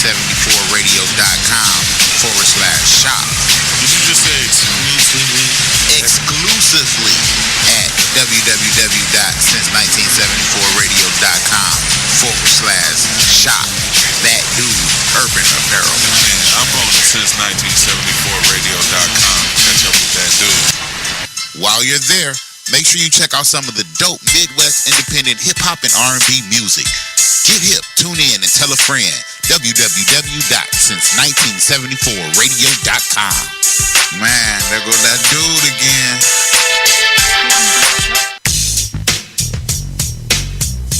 1974radio.com/shop. Did you just say exclusively? Exclusively at www.since1974radio.com/shop. That dude, Urban Apparel. Yeah, I'm on since1974radio.com. Catch up with that dude. While you're there, make sure you check out some of the dope Midwest independent hip-hop and R&B music. Get hip, tune in, and tell a friend. www.since1974radio.com. Man, there goes that dude again.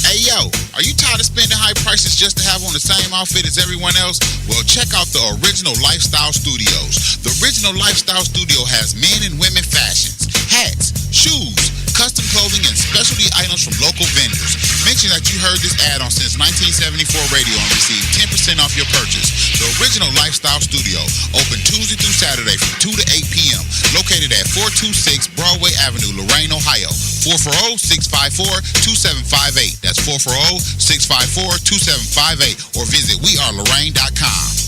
Hey, yo, are you tired of spending high prices just to have on the same outfit as everyone else? Well, check out the Original Lifestyle Studios. The Original Lifestyle Studio has men and women fashions, hats, shoes, custom clothing, and specialty items from local vendors. Mention that you heard this ad on Since 1974 Radio and receive 10% off your purchase. The Original Lifestyle Studio, open Tuesday through Saturday from 2 to 8 p.m. Located at 426 Broadway Avenue, Lorain, Ohio. 440-654-2758. That's 440-654-2758. Or visit wearelorain.com.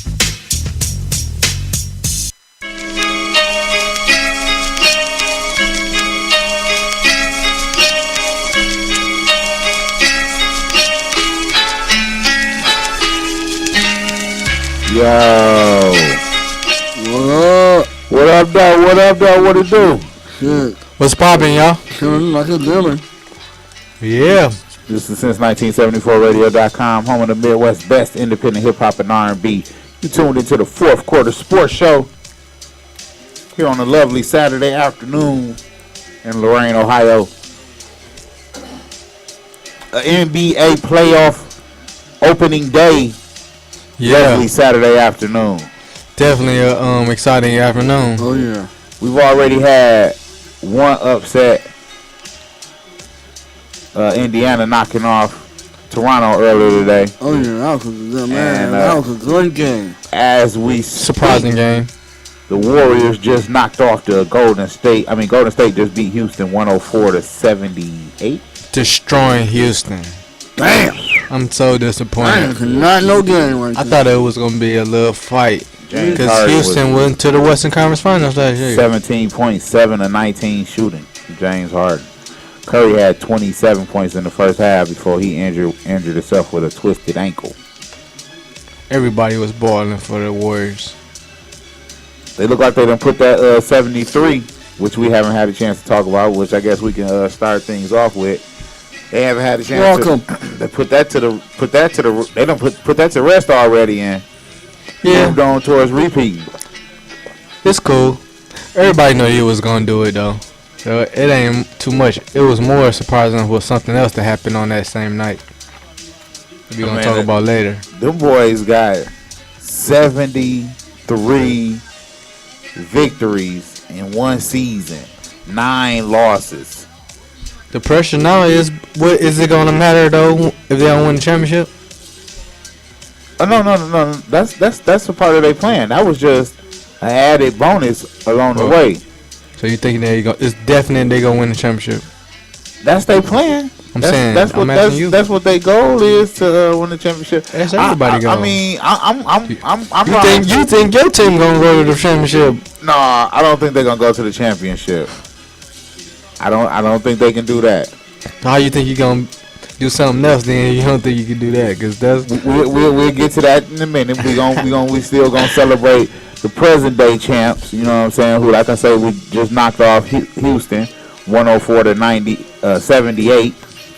Yo. What up, dog? What up, dog? What it do? Shit. What's poppin', y'all? Chilling like a villain. Yeah. This is Since1974radio.com, home of the Midwest best independent hip-hop and R&B. You tuned into the fourth quarter sports show here on a lovely Saturday afternoon in Lorain, Ohio. An NBA playoff opening day. Yeah. Lovely Saturday afternoon. Definitely a exciting afternoon. Oh, yeah. We've already had one upset. Indiana knocking off Toronto earlier today. Oh, yeah. That was a good, man. And, That was a good game. As we Surprising speak, game. the Warriors just knocked off the Golden State. Golden State just beat Houston 104-78. Destroying Houston. Damn. I'm so disappointed. Not no game right I there. thought it was going to be a little fight. James Because Harden Houston was went to the Western Conference Finals last year. 17.7 of 19 shooting. James Harden. Curry had 27 points in the first half before he injured himself with a twisted ankle. Everybody was balling for the Warriors. They look like they done put that 73, which we haven't had a chance to talk about, which I guess we can start things off with. They haven't had a chance to put that to the they don't put that to rest already and moved on towards repeating. It's cool. Everybody knew he was going to do it, though. So it ain't too much. It was more surprising with something else that happened on that same night. We're going to talk about later. Them boys got 73 victories in one season, 9 losses. The pressure now is, what is it going to matter, though, if they don't win the championship? Oh, no. That's a part of their plan. That was just an added bonus along the way. So you think it's definite they're going to win the championship? That's their plan. That's what their goal is, to win the championship. That's everybody goal. You think your team gonna go to the championship? No, I don't think they're gonna go to the championship. I don't think they can do that. How you think you gonna do something else? Then you don't think you can do that? Cause that's we'll get to that in a minute. We still gonna celebrate the present day champs. You know what I'm saying? Who, like I say, we just knocked off Houston 104-78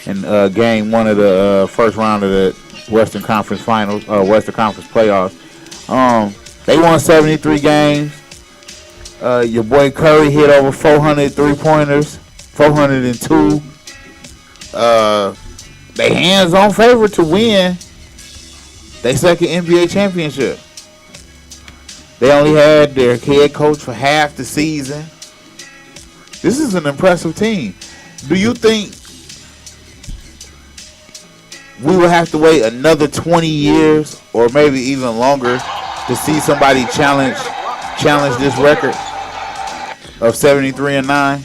in game 1 of the first round of the Western Conference Finals, Western Conference playoffs. They won 73 games. Your boy Curry hit over 400 3-pointers, 402. They hands-on favorite to win their second NBA championship. They only had their head coach for half the season. This is an impressive team. Do you think we will have to wait another 20 years or maybe even longer to see somebody challenge this record of 73-9?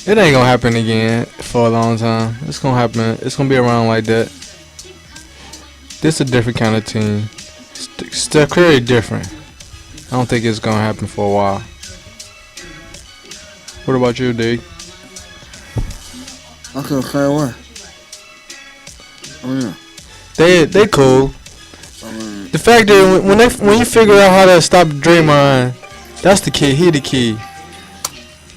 It ain't gonna happen again for a long time. It's gonna happen. It's gonna be around like that. This is a different kind of team. Steph Curry different. I don't think it's gonna happen for a while. What about you, D? I feel the same way. Oh yeah. They cool. The fact that when you figure out how to stop Draymond, that's the key. He the key.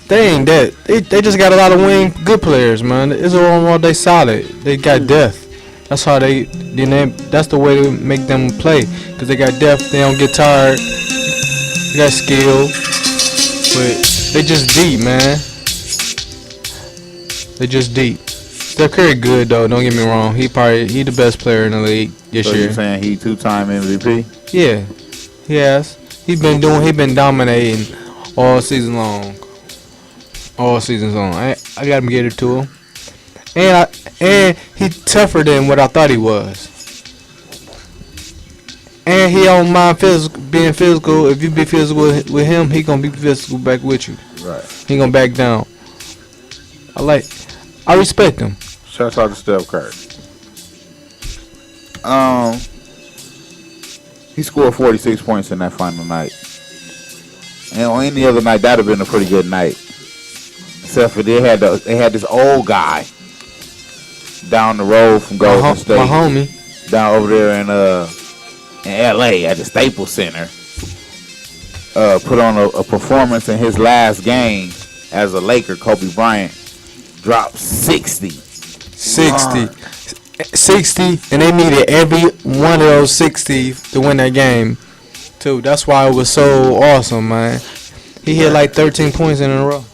They ain't that. They just got a lot of good players, man. It's all they solid. They got depth. That's how that's the way to make them play. Cause they got depth. They don't get tired. They got skill, but they just deep, man. They just deep. Steph Curry good though. Don't get me wrong. He the best player in the league this So year. you saying he 2-time MVP? Yeah, he has. He been dominating all season long. All season long. I got him get it to him. And he tougher than what I thought he was. And he don't mind being physical. If you be physical with him, he gonna be physical back with you. Right. He gonna back down. I respect him. Shouts out to Steph Curry. He scored 46 points in that final night. And on any other night, that'd have been a pretty good night. Except for they had this old guy down the road from Golden State. My homie. Down over there in LA at the Staples Center. Put on a performance in his last game as a Laker. Kobe Bryant dropped 60. 60, and they needed every one of those 60 to win that game, too. That's why it was so awesome, man. He hit like 13 points in a row.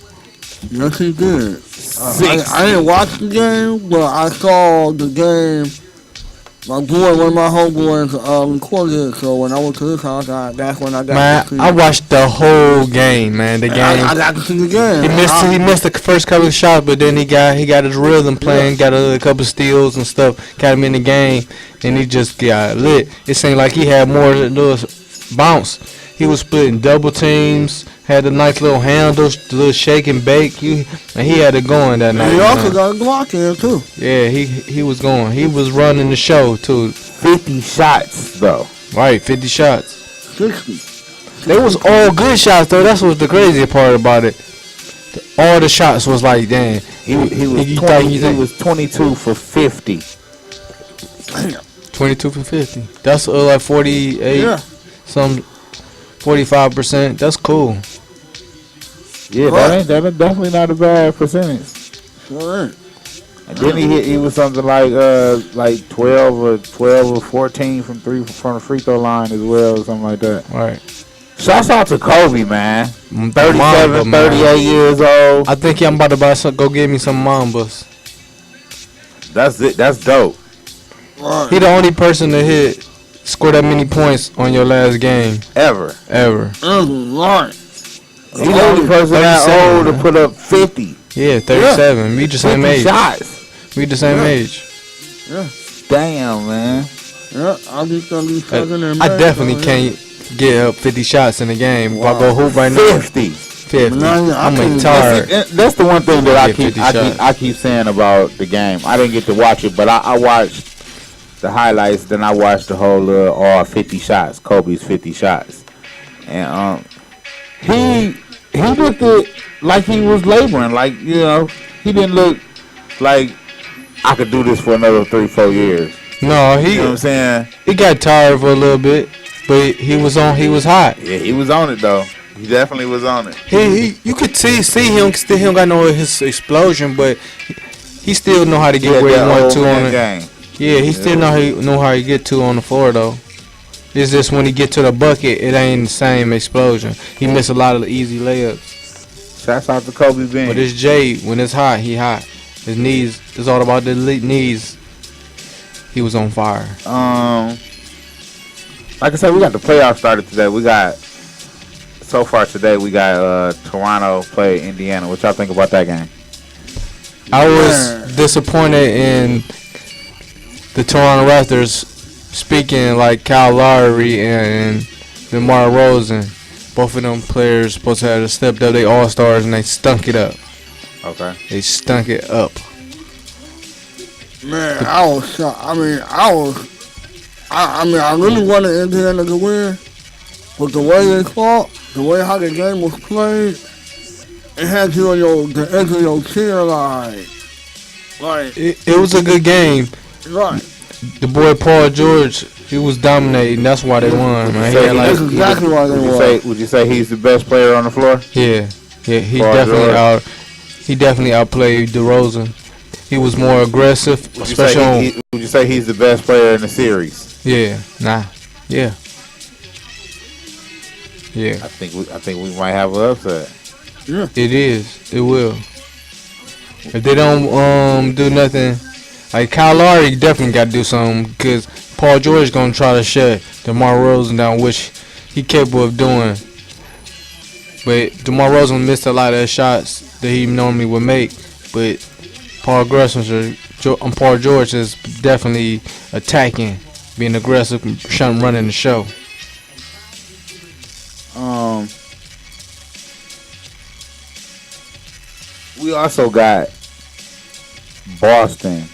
Yes, he did. I didn't watch the game, but I saw the game. One of my homeboys recorded it, so when I went to his house, that's when I got to see it. I watched the whole game, man. The game. I got to see the game. He missed the first couple of shots, but then he got his rhythm playing, got a couple steals and stuff, got him in the game, and he just got lit. It seemed like he had more than those bounce. He was splitting double teams, had a nice little handle, little shake and bake. He had it going that night. He also got a block in too. Yeah, he was going. He was running the show too. 50 shots though. Right, 50 shots. 60. They was all good shots though. That's what's the crazy part about it. All the shots was like, damn. He was 22 for 50. Damn. 22 for 50. That's like 48. Yeah. Some 45%. That's cool. Yeah, that ain't definitely not a bad percentage. Sure ain't. And then he was something like 12 or 14 from the free throw line as well, or something like that. Right. Shouts out to Kobe, man. 37, Mamba, 38 years old. I think I'm about to go get me some Mambas. That's it. That's dope. Right. He the only person to score that many points on your last game Ever. Right. He's the only person that 37, old to man. put up 50. Yeah, 37. We the same 50 age. shots. We the same age. Damn, man. Yeah, I'll be 37 I definitely can't get up 50 shots in a game. If I go hoop right now, 50. 50. Man, I I'm can't- tired. That's the one thing that Yeah, 50 shots. I keep saying about the game. I didn't get to watch it, but I watched the highlights. Then I watched the whole all 50 shots, Kobe's 50 shots, and he looked like he was laboring. Like, he didn't look like I could do this for another 3-4 years. No, You know what I'm saying? he got tired for a little bit, but he was hot. Yeah, he was on it though. He definitely was on it. You could see him. Still, he don't got no his explosion, but he still know how to get where he want to on it. game. Yeah, he still know how he get to on the floor though. It's just when he get to the bucket, it ain't the same explosion. He missed a lot of the easy layups. Shouts out to Kobe Bean. But it's Jay. When it's hot, he hot. His knees. It's all about the knees. He was on fire. Like I said, we got the playoffs started today. So far today, we got Toronto play Indiana. What y'all think about that game? I was disappointed in the Toronto Raptors speaking like Kyle Lowry and DeMar Rosen. Both of them players supposed to have stepped up. They all-stars and they stunk it up. Okay. They stunk it up. Man, I was shocked. I mean, I was I mean, I really wanted Indiana to win, but the way they fought, the way how the game was played, it had you on the edge of your chair, like. It was a good game. Right. The boy Paul George, he was dominating. That's why they won, man. He Say had That's like, exactly why they won. Would you say he's the best player on the floor? yeah. He Paul George. definitely outplayed DeRozan. He was more aggressive, Would especially on. you say he's the best player in the series? Yeah. Yeah. I think we might have an upset. It is. It will. If they don't do nothing, like Kyle Lowry definitely got to do something because Paul George gonna try to shut DeMar DeRozan down, which he capable of doing. But DeMar DeRozan missed a lot of shots that he normally would make. But Paul George is definitely attacking, being aggressive, running the show. We also got Boston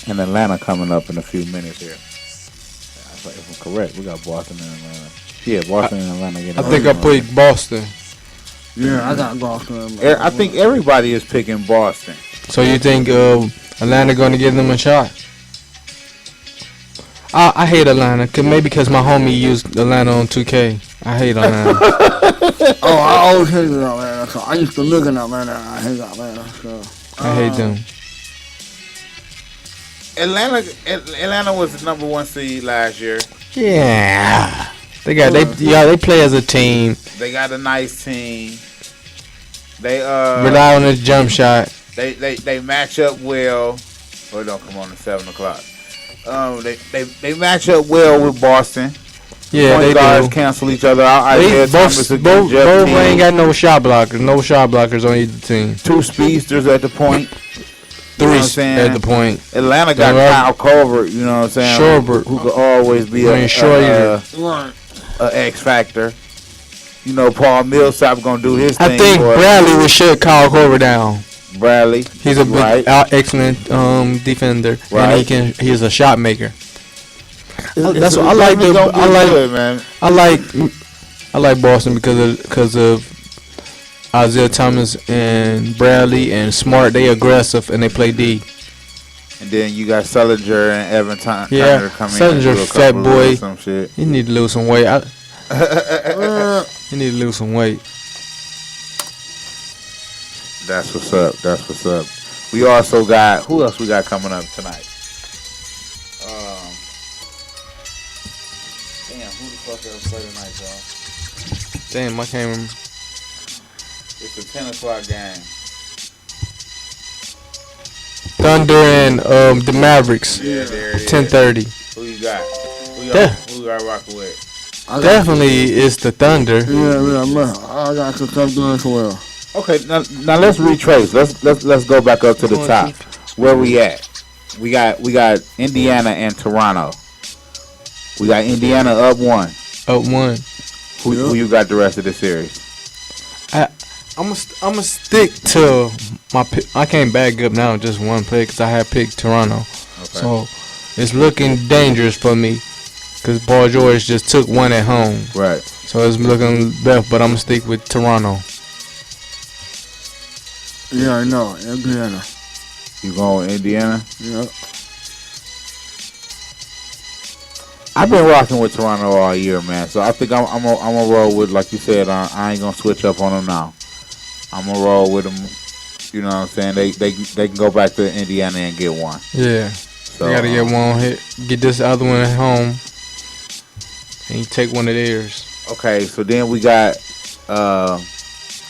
and Atlanta coming up in a few minutes here. If I'm correct, we got Boston and Atlanta. Yeah, Boston and Atlanta. I think I put Boston. Yeah, I got Boston. I think everybody is picking Boston. So you think Atlanta going to give them a shot? I hate Atlanta, maybe because my homie used Atlanta on 2K. I hate Atlanta. Oh, I always hated Atlanta. So I used to live in Atlanta. I hate Atlanta. So I hate them. Atlanta was the number 1 seed last year. Yeah. They play as a team. They got a nice team. They Rely on this jump shot. They match up well. Oh, it don't come on at 7:00. They match up well with Boston. Yeah, Point they guards do. cancel each other out. Both ain't got no shot blockers. No shot blockers on either team. 2 speedsters at the point. You know 3 what I'm saying? at the point. Atlanta got Kyle Covert, you know what I'm saying? Sherbert. Who could always be I mean, a X factor. You know, Paul Millsap gonna do his thing. I think Bradley would shut Kyle Korver down. Bradley. He's a big, excellent defender, Right. and he's a shot maker. That's what I It's like. definitely gonna be good, man. I like Boston because of Isaiah Thomas and Bradley and Smart. They aggressive and they play D. And then you got Sullinger and Evan Turner Yeah, coming Sullinger, in. fat boy. Some shit. He need to lose some weight. He need to lose some weight. That's what's up. That's what's up. We also got, who else we got coming up tonight? Damn, who the fuck else play tonight, y'all? Damn, I can't remember. It's a 10 o'clock game. Thunder and the Mavericks. Yeah, there it is. 10:30. Who you got? Who you got rocking with? Definitely it's the Thunder. Yeah, man. I got to come doing as well. Okay, now let's retrace. Let's go back up to the top. Where we at? We got Indiana and Toronto. We got Indiana up 1. Up 1. Who you got the rest of the series? I'm gonna stick to my pick. I can't back up now just one pick because I had picked Toronto. Okay. So it's looking dangerous for me because Paul George just took 1 at home. Right. So it's looking bad, but I'm gonna stick with Toronto. Yeah, I know. Indiana. You going with Indiana? Yeah. I've been rocking with Toronto all year, man. So I think I'm gonna roll with, like you said. I ain't gonna switch up on them now. I'm gonna roll with them. You know what I'm saying? They can go back to Indiana and get 1. Yeah. So, You gotta get one hit, get this other one at home, and you take one of theirs. Okay, so then we got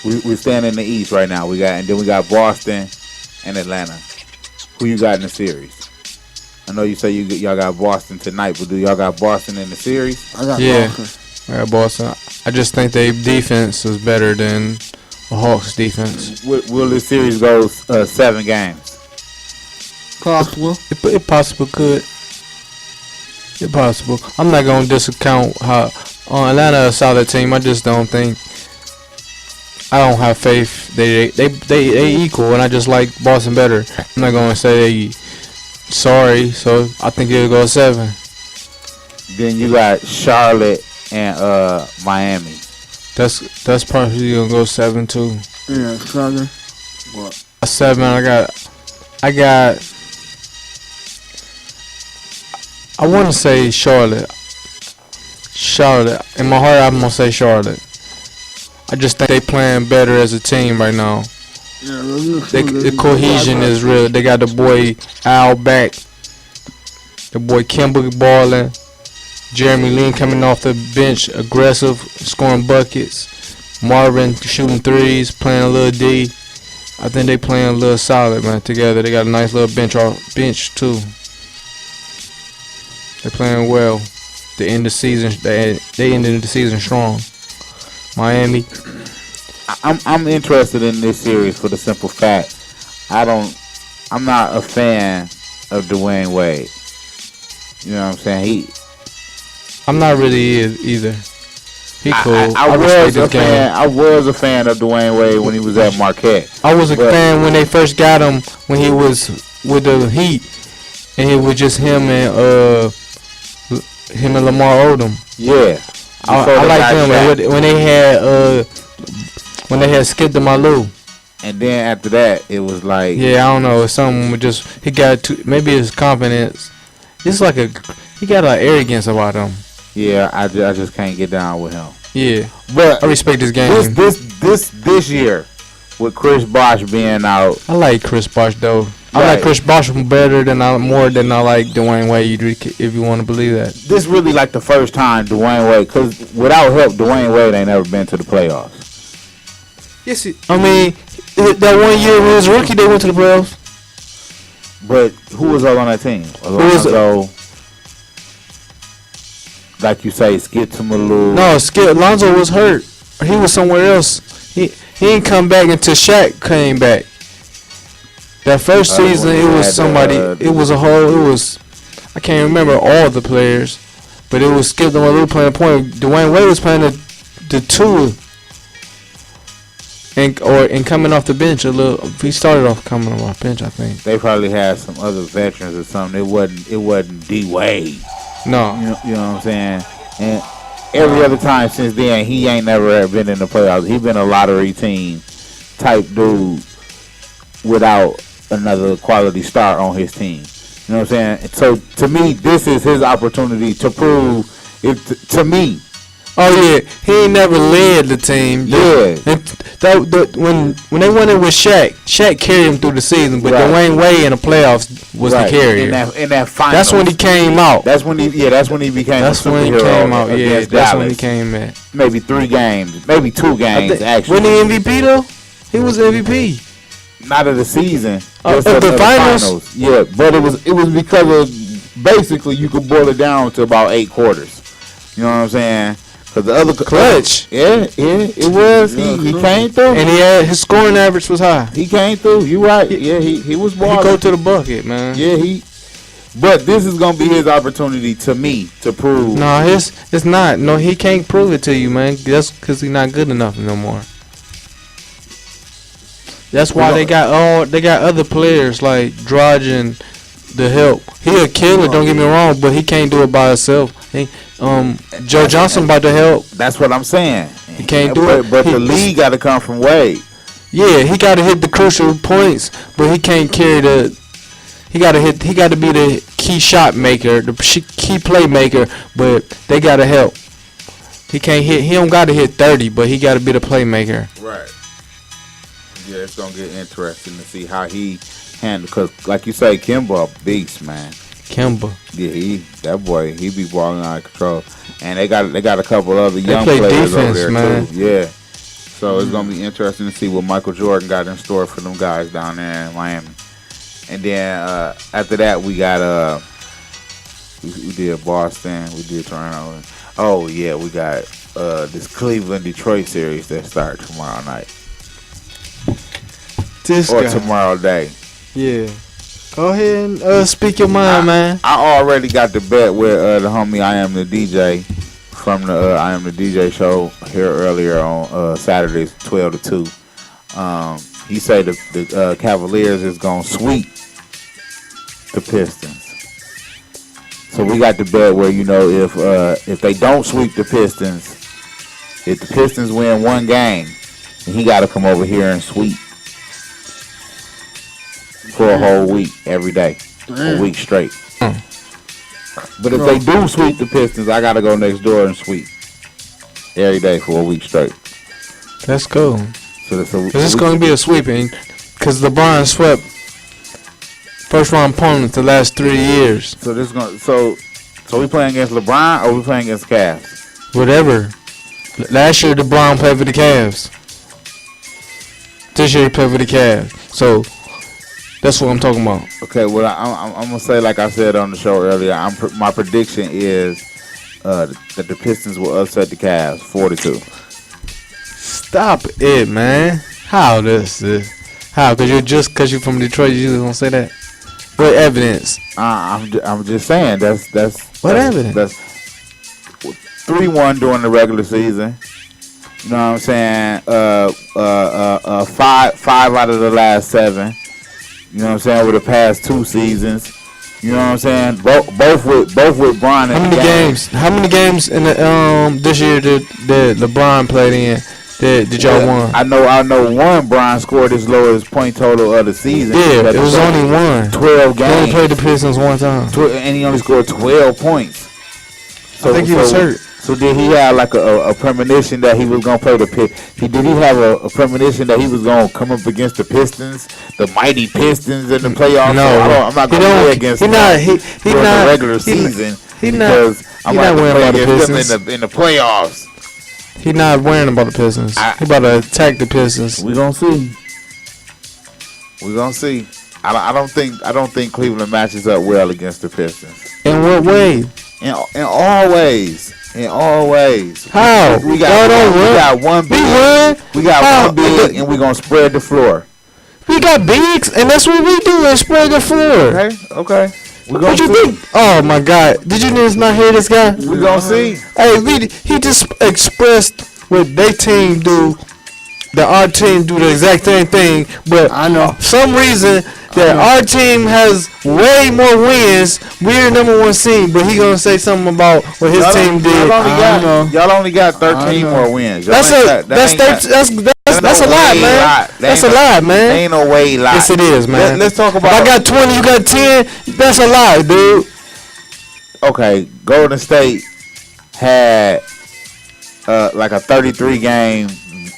we stand in the East right now. And then we got Boston and Atlanta. Who you got in the series? I know you say y'all got Boston tonight, but do y'all got Boston in the series? I got Boston. I got Boston. I just think their defense is better than the Hawks' defense. Will this series go 7 games? Possible. It possible could. It possible. I'm not gonna discount how Atlanta is a solid team. I just don't think. I don't have faith. They equal, and I just like Boston better. I'm not gonna say they sorry. So I think it'll go 7. Then you got Charlotte and Miami. That's probably gonna go 7-2. Yeah, 7. What? 7. I want to say Charlotte. In my heart, I'm gonna say Charlotte. I just think they playing better as a team right now. Yeah, The cohesion is real. They got the boy Al back. The boy Kimber balling. Jeremy Lin coming off the bench, aggressive, scoring buckets. Marvin shooting threes, playing a little D. I think they playing a little solid, man, together. They got a nice little bench too. They playing well. They end the season. They ended the season strong. Miami. I'm interested in this series for the simple fact I'm not a fan of Dwayne Wade. You know what I'm saying? I'm not really either. He cool. I was a fan of Dwayne Wade when he was at Marquette. I was a fan when they first got him when he was with the Heat, and it was just him and Lamar Odom. Yeah, I liked them when they had Skip to Malou. And then after that, it was like, yeah, I don't know, something with just he got maybe his confidence. It's like he got an arrogance about him. Yeah, I just can't get down with him. Yeah, but I respect his game. This year, with Chris Bosh being out, I like Chris Bosh though. Right. I like Chris Bosh more than I like Dwayne Wade. If you want to believe that. This really like the first time Dwayne Wade, because without help, Dwayne Wade ain't never been to the playoffs. Yes, I mean that 1 year when he was rookie, they went to the playoffs. But who was all on that team? Alonzo, like you say, Skip to Malou. No, Alonzo was hurt. He was somewhere else. He didn't come back until Shaq came back. That first season, it was somebody. It was a whole. It was. I can't remember all the players, but it was Skip to Malou playing point. Dwayne Wade was playing the 2. And coming off the bench a little. He started off coming off the bench, I think. They probably had some other veterans or something. It wasn't D Wade. No. You know what I'm saying? And every other time since then, he ain't never been in the playoffs. He been a lottery team type dude without another quality star on his team. You know what I'm saying? So to me, this is his opportunity to prove it to me. Oh yeah, he ain't never led the team. Yeah. When they went in with Shaq carried him through the season, but Dwayne Wade in the playoffs was the carrier. In that final. That's when he came out. That's when he became a superhero. That's when he came out. Yeah, that's when he came in. Maybe 3 games, maybe 2 games actually. Wasn't he MVP though? He was MVP. Not of the season. Of the finals. Yeah, but it was because of basically you could boil it down to about 8 quarters. You know what I'm saying? Cause the other clutch, yeah, it was. He came through, and his scoring average was high. He came through. You right? Yeah, he was balling. He go to the bucket, man. Yeah, But this is gonna be his opportunity to me to prove. No, it's not. No, he can't prove it to you, man. That's because he's not good enough no more. That's why they got other players like Dragic, the help. He a killer, don't get me wrong, but he can't do it by himself. Joe Johnson about to help. That's what I'm saying. He can't do it. But the lead got to come from Wade. Yeah, he got to hit the crucial points, but he can't carry the. He got to be the key shot maker, the key playmaker. But they got to help. He can't hit. He don't got to hit 30, but he got to be the playmaker. Right. Yeah, it's gonna get interesting to see how he handle. Cause like you say, Kimber a beast, man. Kimber. Yeah, that boy, he be balling out of control. And they got a couple other young players defense, over there man. too. Yeah. So it's gonna be interesting to see what Michael Jordan got in store for them guys down there in Miami. And then after that we got we did Boston, we did Toronto. Oh yeah, we got this Cleveland Detroit series that starts tomorrow night. Tomorrow day. Yeah. Go ahead and speak your mind, man. I already got the bet with the homie I Am the DJ from the I Am the DJ show here earlier on Saturdays 12 to 2. He said the Cavaliers is going to sweep the Pistons. So we got the bet where if they don't sweep the Pistons, if the Pistons win one game, then he got to come over here and sweep for a whole week every day, a week straight. But if they do sweep the Pistons, I got to go next door and sweep every day for a week straight. That's cool. So It's going to be a sweeping because LeBron swept first round opponents the last 3 years. So this going so we playing against LeBron or we playing against Cavs? Whatever. Last year LeBron played for the Cavs. This year he played for the Cavs. So that's what I'm talking about. Okay, well I'm gonna say like I said on the show earlier. My prediction is that the Pistons will upset the Cavs 4-2. Stop it, man. How this? How? Because you're from Detroit, you just gonna say that? What evidence? I'm just saying that's What evidence? That's 3-1 during the regular season. You know what I'm saying? Five out of the last 7. You know what I'm saying? Over the past 2 seasons. You know what I'm saying? Both with Bron. How many games in the this year did LeBron played in? Did y'all won? I know one Bron scored his lowest point total of the season. Yeah, it was only one. 12 games. He only played the Pistons one time. And he only scored 12 points. I think he was hurt. So did he have like a premonition that he was gonna play the Did he have a premonition that he was gonna come up against the Pistons, the mighty Pistons in the playoffs? No, I'm not gonna play against them during the regular season because I'm not gonna play against them in the playoffs. He not worrying about the Pistons. He about to attack the Pistons. We gonna see. I don't think Cleveland matches up well against the Pistons. In what way? In all ways. In all ways. How? We got one big. We got How? one big, and we gonna spread the floor. We got bigs, and that's what we do. And spread the floor. Okay. We What you think? Oh my God! Did you just not hear this guy? We gonna see. Hey, he just expressed what they team do. That our team do the exact same thing, but I know. Some reason that our team has way more wins. We're number 1 seed, but he gonna say something about what his team did. Y'all only got 13 more wins. That's a lot, man. That's a lot, man. Ain't no way lot. Yes, it is, man. Let's talk about. If I got 20, you got 10. That's a lot, dude. Okay, Golden State had like a 33 game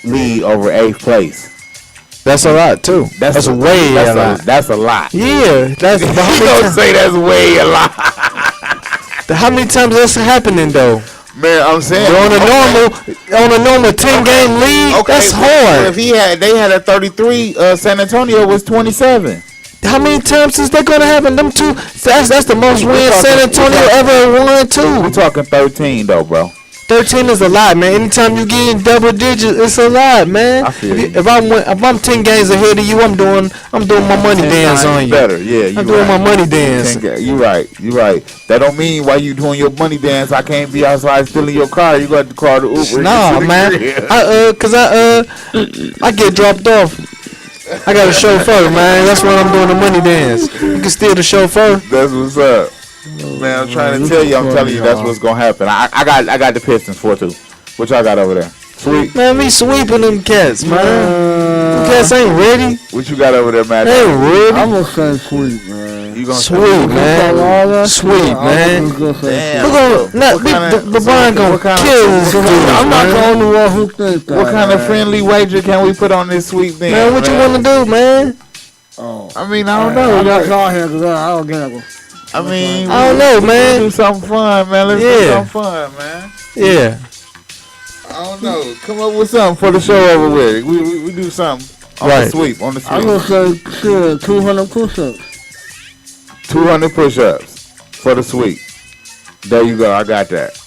lead over 8th place. That's a lot too. That's a lot. That's a lot. Yeah, that's. You don't say that's way a lot. How many times that's happening though? Man, I'm saying on a normal 10-game lead, that's hard. If they had a 33, San Antonio was 27. How many times is that gonna happen? Them two. That's the most wins San Antonio ever won too. We're talking 13 though, bro. 13 is a lot, man. Anytime you get in double digits, it's a lot, man. I feel you. If I'm 10 games ahead of you, I'm doing my money dance on you. Better, yeah. I'm doing my money dance. You right. That don't mean while you doing your money dance, I can't be outside stealing your car. You got to call the Uber. Nah, man. I get dropped off. I got a chauffeur, man. That's when I'm doing the money dance. You can steal the chauffeur. That's what's up. Man, I'm trying to tell you. I'm telling you that's what's gonna happen. I got the Pistons 4-2. What y'all got over there? Sweet. Man, me sweeping them cats, man. Them cats ain't ready. What you got over there, man? They ain't ready. I'm gonna say sweet, man. You gonna sweet, man. Sweet, man. Damn. LeBron gonna kill this dude. I'm not the only one who thinks that. What kind of friendly wager can we put on this sweet thing? Man, what you wanna do, man? Oh. I mean, I don't know. I'm not calling here because I don't gamble. I mean, I don't know, man. Let's do something fun, man. Let's do something fun, man. Yeah. I don't know. Come up with something for the show over with. We do something on the sweep. On the sweep. I'm gonna say sure 200 push-ups. 200 push-ups for the sweep. There you go. I got that.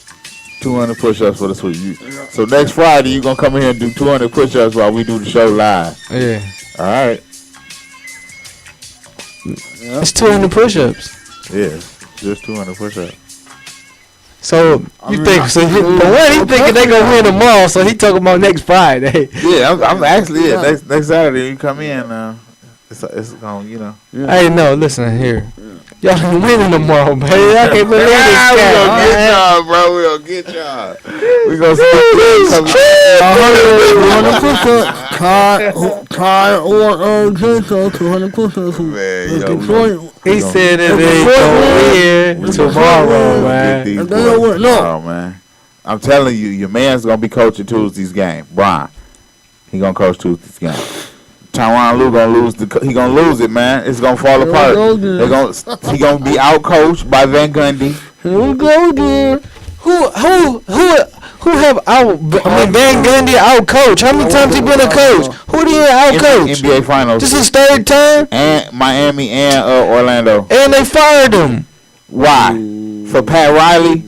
200 push-ups for the sweep. So next Friday you gonna come in here and do 200 push-ups while we do the show live. Yeah. All right. It's 200 push-ups. Yeah, just 200 push-ups. So but what he thinking they gonna win tomorrow? So he talking about next Friday. Yeah, I'm actually next Saturday you come in. It's gonna, you know. Yeah. Hey, no, listen here. Y'all ain't winning tomorrow, man. I can't believe this We guy. gonna get y'all, bro. We gonna get y'all. We gonna see. 100 push-ups. Ty or Jason, 200 push-ups. Man, yo, Detroit. He said it ain't gonna win tomorrow, man. These And they don't boys win, no. tomorrow, man. I'm telling you, your man's gonna be coaching Tuesday's game. Brian, he gonna coach Tuesday's game. Tyronn Lue gonna lose he gonna lose it, man. It's gonna fall apart. He gonna be out coached by Van Gundy. Here we go again. Who have Van Gundy out coach? How many times he been a coach? Who did he out coach? NBA Finals. This is his third time, And Miami and Orlando. and they fired him. Why? For Pat Riley?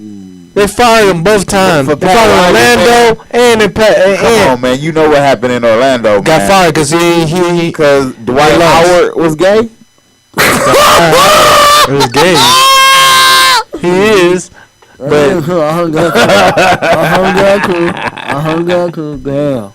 They fired him both times. For They Pat fired Riley, Orlando and they Come on, man. You know what happened in Orlando, got man. fired because he Because Dwight lost. Howard was gay? it was gay. He is. But I heard that too. Damn.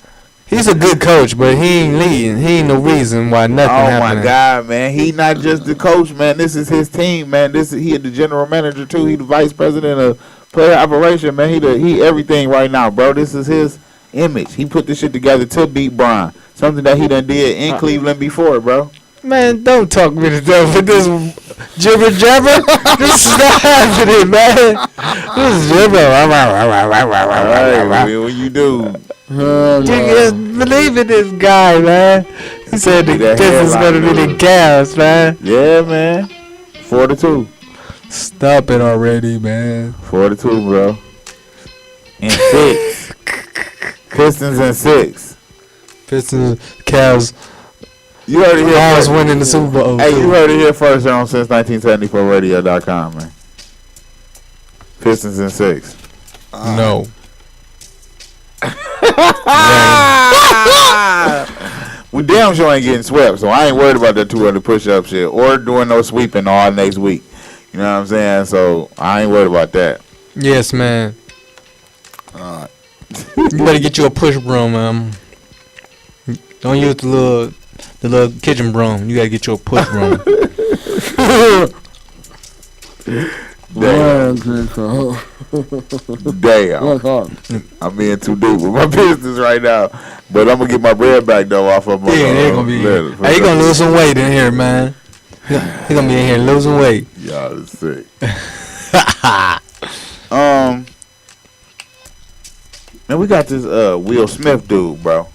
He's a good coach, but he ain't leading. He ain't no reason why nothing Oh happening. my God, man! He not just the coach, man. This is his team, man. He the general manager too. He the vice president of player operation, man. He everything right now, bro. This is his image. He put this shit together to beat Bron. Something that he done did in Cleveland before, bro. Man, don't talk me to death with this jibber jabber. This is not happening, man. This is jibber. All right, what you do? You just believe in this guy, man. He said the That Pistons gonna be headline, the Cavs, man. Yeah, man. 4-2. Stop it already, man. 4-2, bro. And 6. Pistons and 6. Pistons, Cavs, You heard it here always first. winning the Super Bowl. Hey, too. you heard it here first on Since1974Radio.com, man. Pistons and 6. No. We damn sure ain't getting swept, so I ain't worried about that 200 push-up shit or doing no sweeping all next week. You know what I'm saying? So I ain't worried about that. Yes, man. You better get you a push broom, man. Don't use the little kitchen broom. You gotta get you a push broom. Damn. Damn. What's up? I'm in too deep with my business right now. But I'm going to get my bread back, though, off of my... Yeah, they're gonna be. Hey, he gonna lose some weight in here, man. He gonna be in here losing weight. Y'all is sick. Man, we got this Will Smith dude, bro.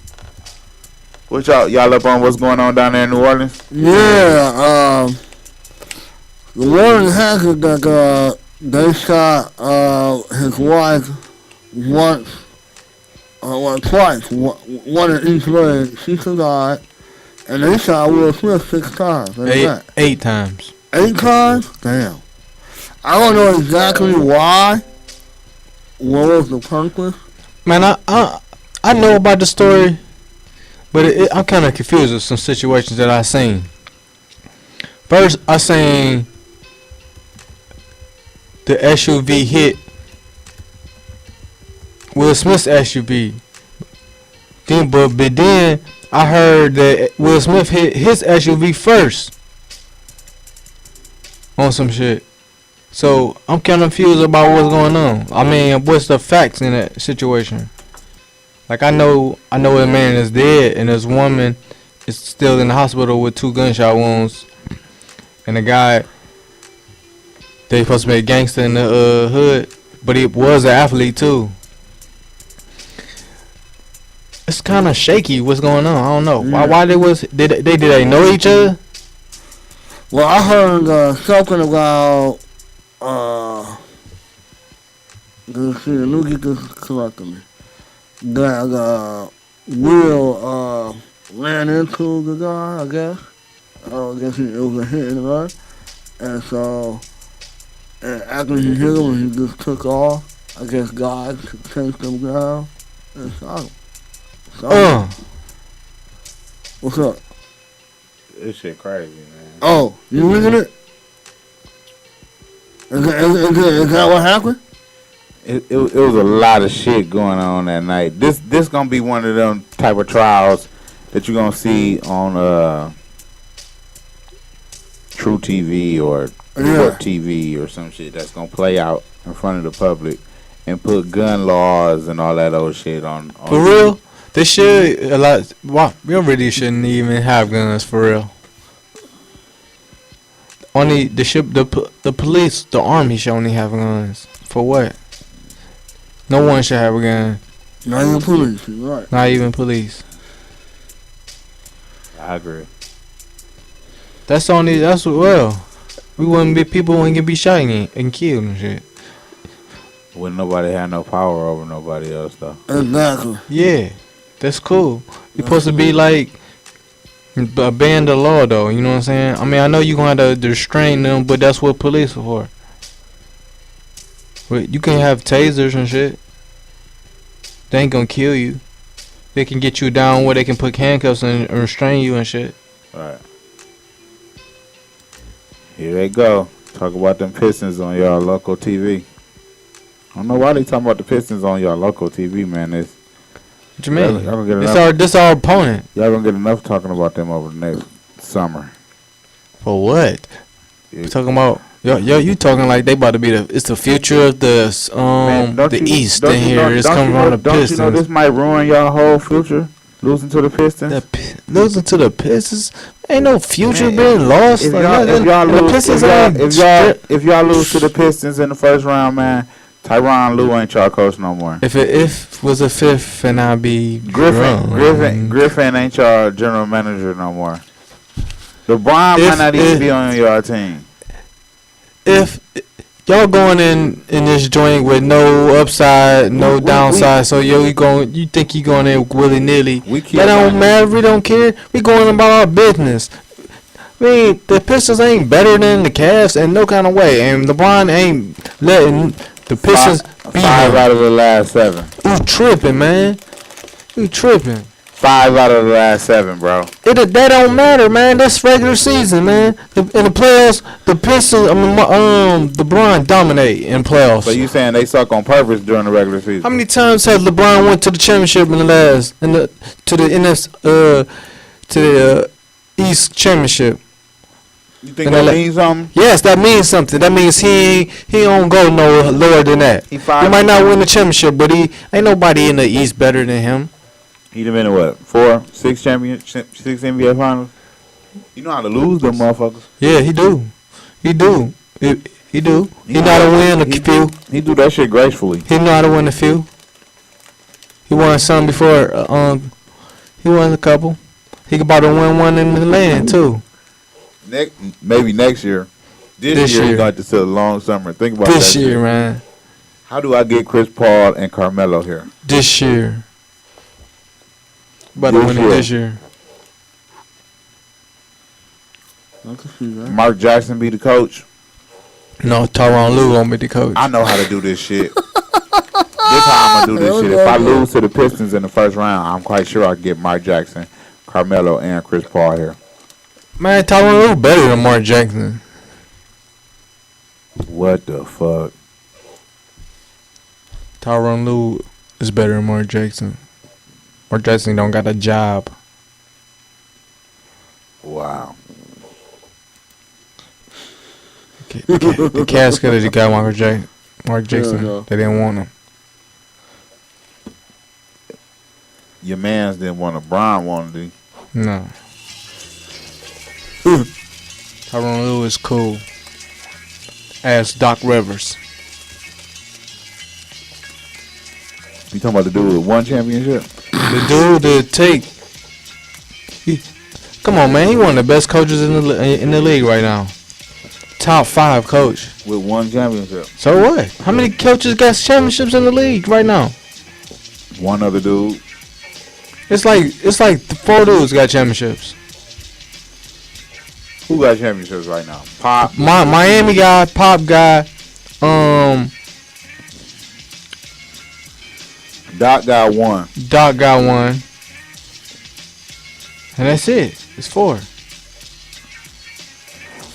What y'all up on what's going on down there in New Orleans? Yeah, the one has it that they shot his wife once, twice, one in each leg. She survived, and they shot Will Smith 6 times. Eight times. 8 times? Damn. I don't know exactly why. What was the purpose? Man, I know about the story, but I'm kind of confused with some situations that I seen. First, I seen the SUV hit Will Smith's SUV. But then I heard that Will Smith hit his SUV first on some shit. So I'm kind of confused about what's going on. I mean, what's the facts in that situation? Like I know a man is dead and this woman is still in the hospital with 2 gunshot wounds, and the guy they supposed to be a gangster in the hood, but he was an athlete too. It's kind of shaky. What's going on? I don't know. Why did they know each other? Well, I heard something about let me get this correctly. That Will ran into the guy, I guess. I guess it was a hit and run. And so, after he hit him, he just took off. I guess God chased him down and shot him. What's up? This shit crazy, man. Oh, you reading it? Is that what happened? It was a lot of shit going on that night. This gonna be one of them type of trials that you're gonna see on True TV or Court TV or some shit that's gonna play out in front of the public and put gun laws and all that old shit on For real? They should a lot. Wow, we really shouldn't even have guns for real. Only the police, the army should only have guns. For what? No one should have a gun. Not even police, right? Not even police. I agree. That's well. We wouldn't be people wouldn't be shot and killed and shit. When nobody had no power over nobody else though. Exactly. Yeah, that's cool. You're supposed to be like a band of law though. You know what I'm saying? I mean, I know you're gonna have to restrain them, but that's what police are for. But you can have tasers and shit. They ain't gonna kill you. They can get you down where they can put handcuffs and restrain you and shit. Right. Here they go. Talk about them Pistons on y'all local TV. I don't know why they talking about the Pistons on y'all local TV, man. What you mean? Y'all gonna get enough, This our opponent. y'all gonna get enough talking about them over the next summer. For what? Yeah. We talking about you talking like they about to be it's the future of the Man, don't the you- East don't in you here. know- It's don't coming you from know- the Don't you know Pistons. this might ruin y'all whole future? Losing to the Pistons. Losing to the Pistons, ain't no future Man, being lost. If Like, y'all, nothing. if y'all And the lose, Pistons if y'all, ain't if y'all, if y'all lose to the Pistons in the first round, man, Tyronn Lue ain't y'all coach no more. If it was a fifth, and I'd be Griffin ain't y'all general manager no more. LeBron might not even be on y'all team. If y'all going in this joint with no upside, no downside, so you think you going in willy nilly? That don't matter. We don't care. We going about our business. I mean, the Pistons ain't better than the Cavs in no kind of way, and LeBron ain't letting the Pistons beat Five him. out of the last 7. You tripping, man? You tripping? 5 out of the last 7, bro. That don't matter, man. That's regular season, man. In the playoffs, the Pistons, LeBron dominate in playoffs. So you saying they suck on purpose during the regular season? How many times has LeBron went to the championship to the East championship? You think that means something? Yes, that means something. That means he don't go no lower than that. He might not win the championship, but he ain't nobody in the East better than him. He done been in what? 4, 6 NBA finals? You know how to lose them motherfuckers. Yeah, he do. He do. He do. He know how to win a few. He do that shit gracefully. He know how to win a few. He won some before. He won a couple. He about to win one in the land too. Maybe next year. This year he got to still a long summer. Think about this that year, shit. man. How do I get Chris Paul and Carmelo here? This year. About to win it this year. I can see that. Mark Jackson be the coach. No, Tyronn Lue gonna be the coach. I know how to do this shit. This how I'm gonna do this shit. If I lose to the Pistons in the first round, I'm quite sure I can get Mark Jackson, Carmelo, and Chris Paul here. Man, Tyronn Lue better than Mark Jackson. What the fuck? Tyronn Lue is better than Mark Jackson. Mark Jackson don't got a job. Wow. The Cavs could have got Mark Jackson. Yeah. They didn't want him. Your mans didn't want to. Brian wanted to. No. Tyronn Lue is cool. Ask Doc Rivers. You talking about the dude with 1 championship? The dude that come on, man. He one of the best coaches in the league right now. Top 5 coach. With 1 championship. So what? How many coaches got championships in the league right now? One other dude. It's like the 4 dudes got championships. Who got championships right now? Pop. Miami guy, Pop guy, Doc got 1. Doc got 1. And that's it. It's 4.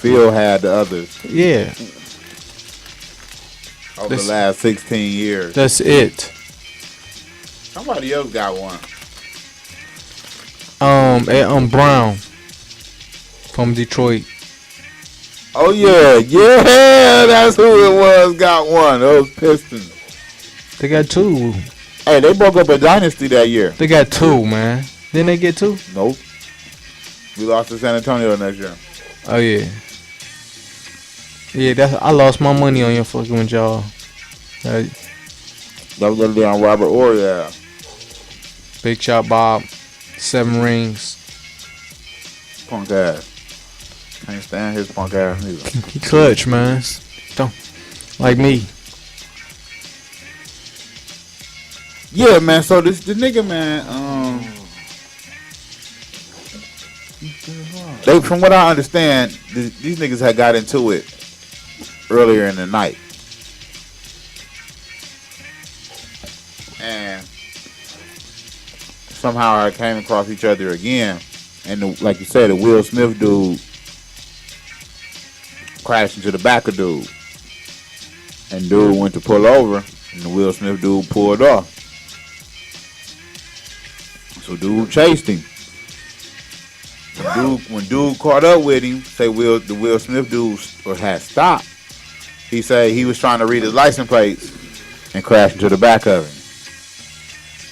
Phil had the others Yeah, over the last 16 years. that's it. Somebody else got 1. Brown from Detroit. Oh yeah, that's who it was. Got one. Those Pistons. They got two. Hey, they broke up a dynasty that year. They got two, man. Didn't they get two? Nope. We lost to San Antonio next year. Oh yeah. Yeah, I lost my money on your fucking with y'all. That was literally on Robert Orr, yeah. Big Shot Bob, 7 rings. Punk ass. Can't stand his punk ass either. He clutch, man. Don't like me. Yeah, man. So the nigga, man. They, from what I understand, these niggas had got into it earlier in the night, and somehow I came across each other again. And like you said, the Will Smith dude crashed into the back of dude, and dude went to pull over, and the Will Smith dude pulled off. So dude chased him. When dude caught up with him, the Will Smith dude had stopped. He said he was trying to read his license plates and crashed into the back of him.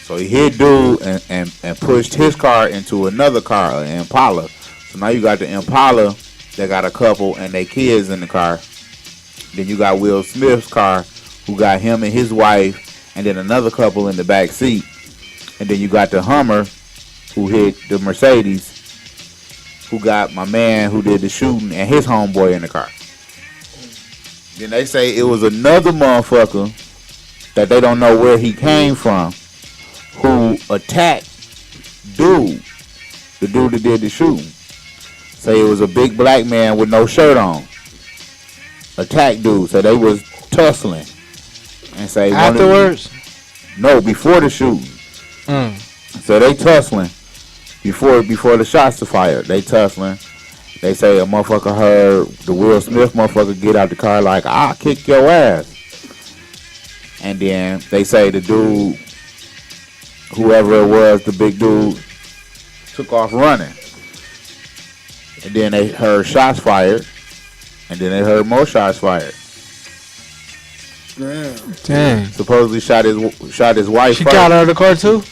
So he hit dude and pushed his car into another car, an Impala. So now you got the Impala that got a couple and their kids in the car. Then you got Will Smith's car, who got him and his wife, and then another couple in the back seat. And then you got the Hummer, who hit the Mercedes, who got my man who did the shooting and his homeboy in the car. Then they say it was another motherfucker that they don't know where he came from, who attacked the dude that did the shooting. Say it was a big black man with no shirt on. Attacked dude. So they was tussling. And say Afterwards? No, before the shooting. So they tussling. Before the shots are fired, they tussling. They say a motherfucker heard the Will Smith motherfucker get out the car like, I'll kick your ass. And then they say the dude, whoever it was, the big dude, took off running. And then they heard shots fired. And then they heard more shots fired. Dang. Supposedly shot his wife. She first. got out of the car too?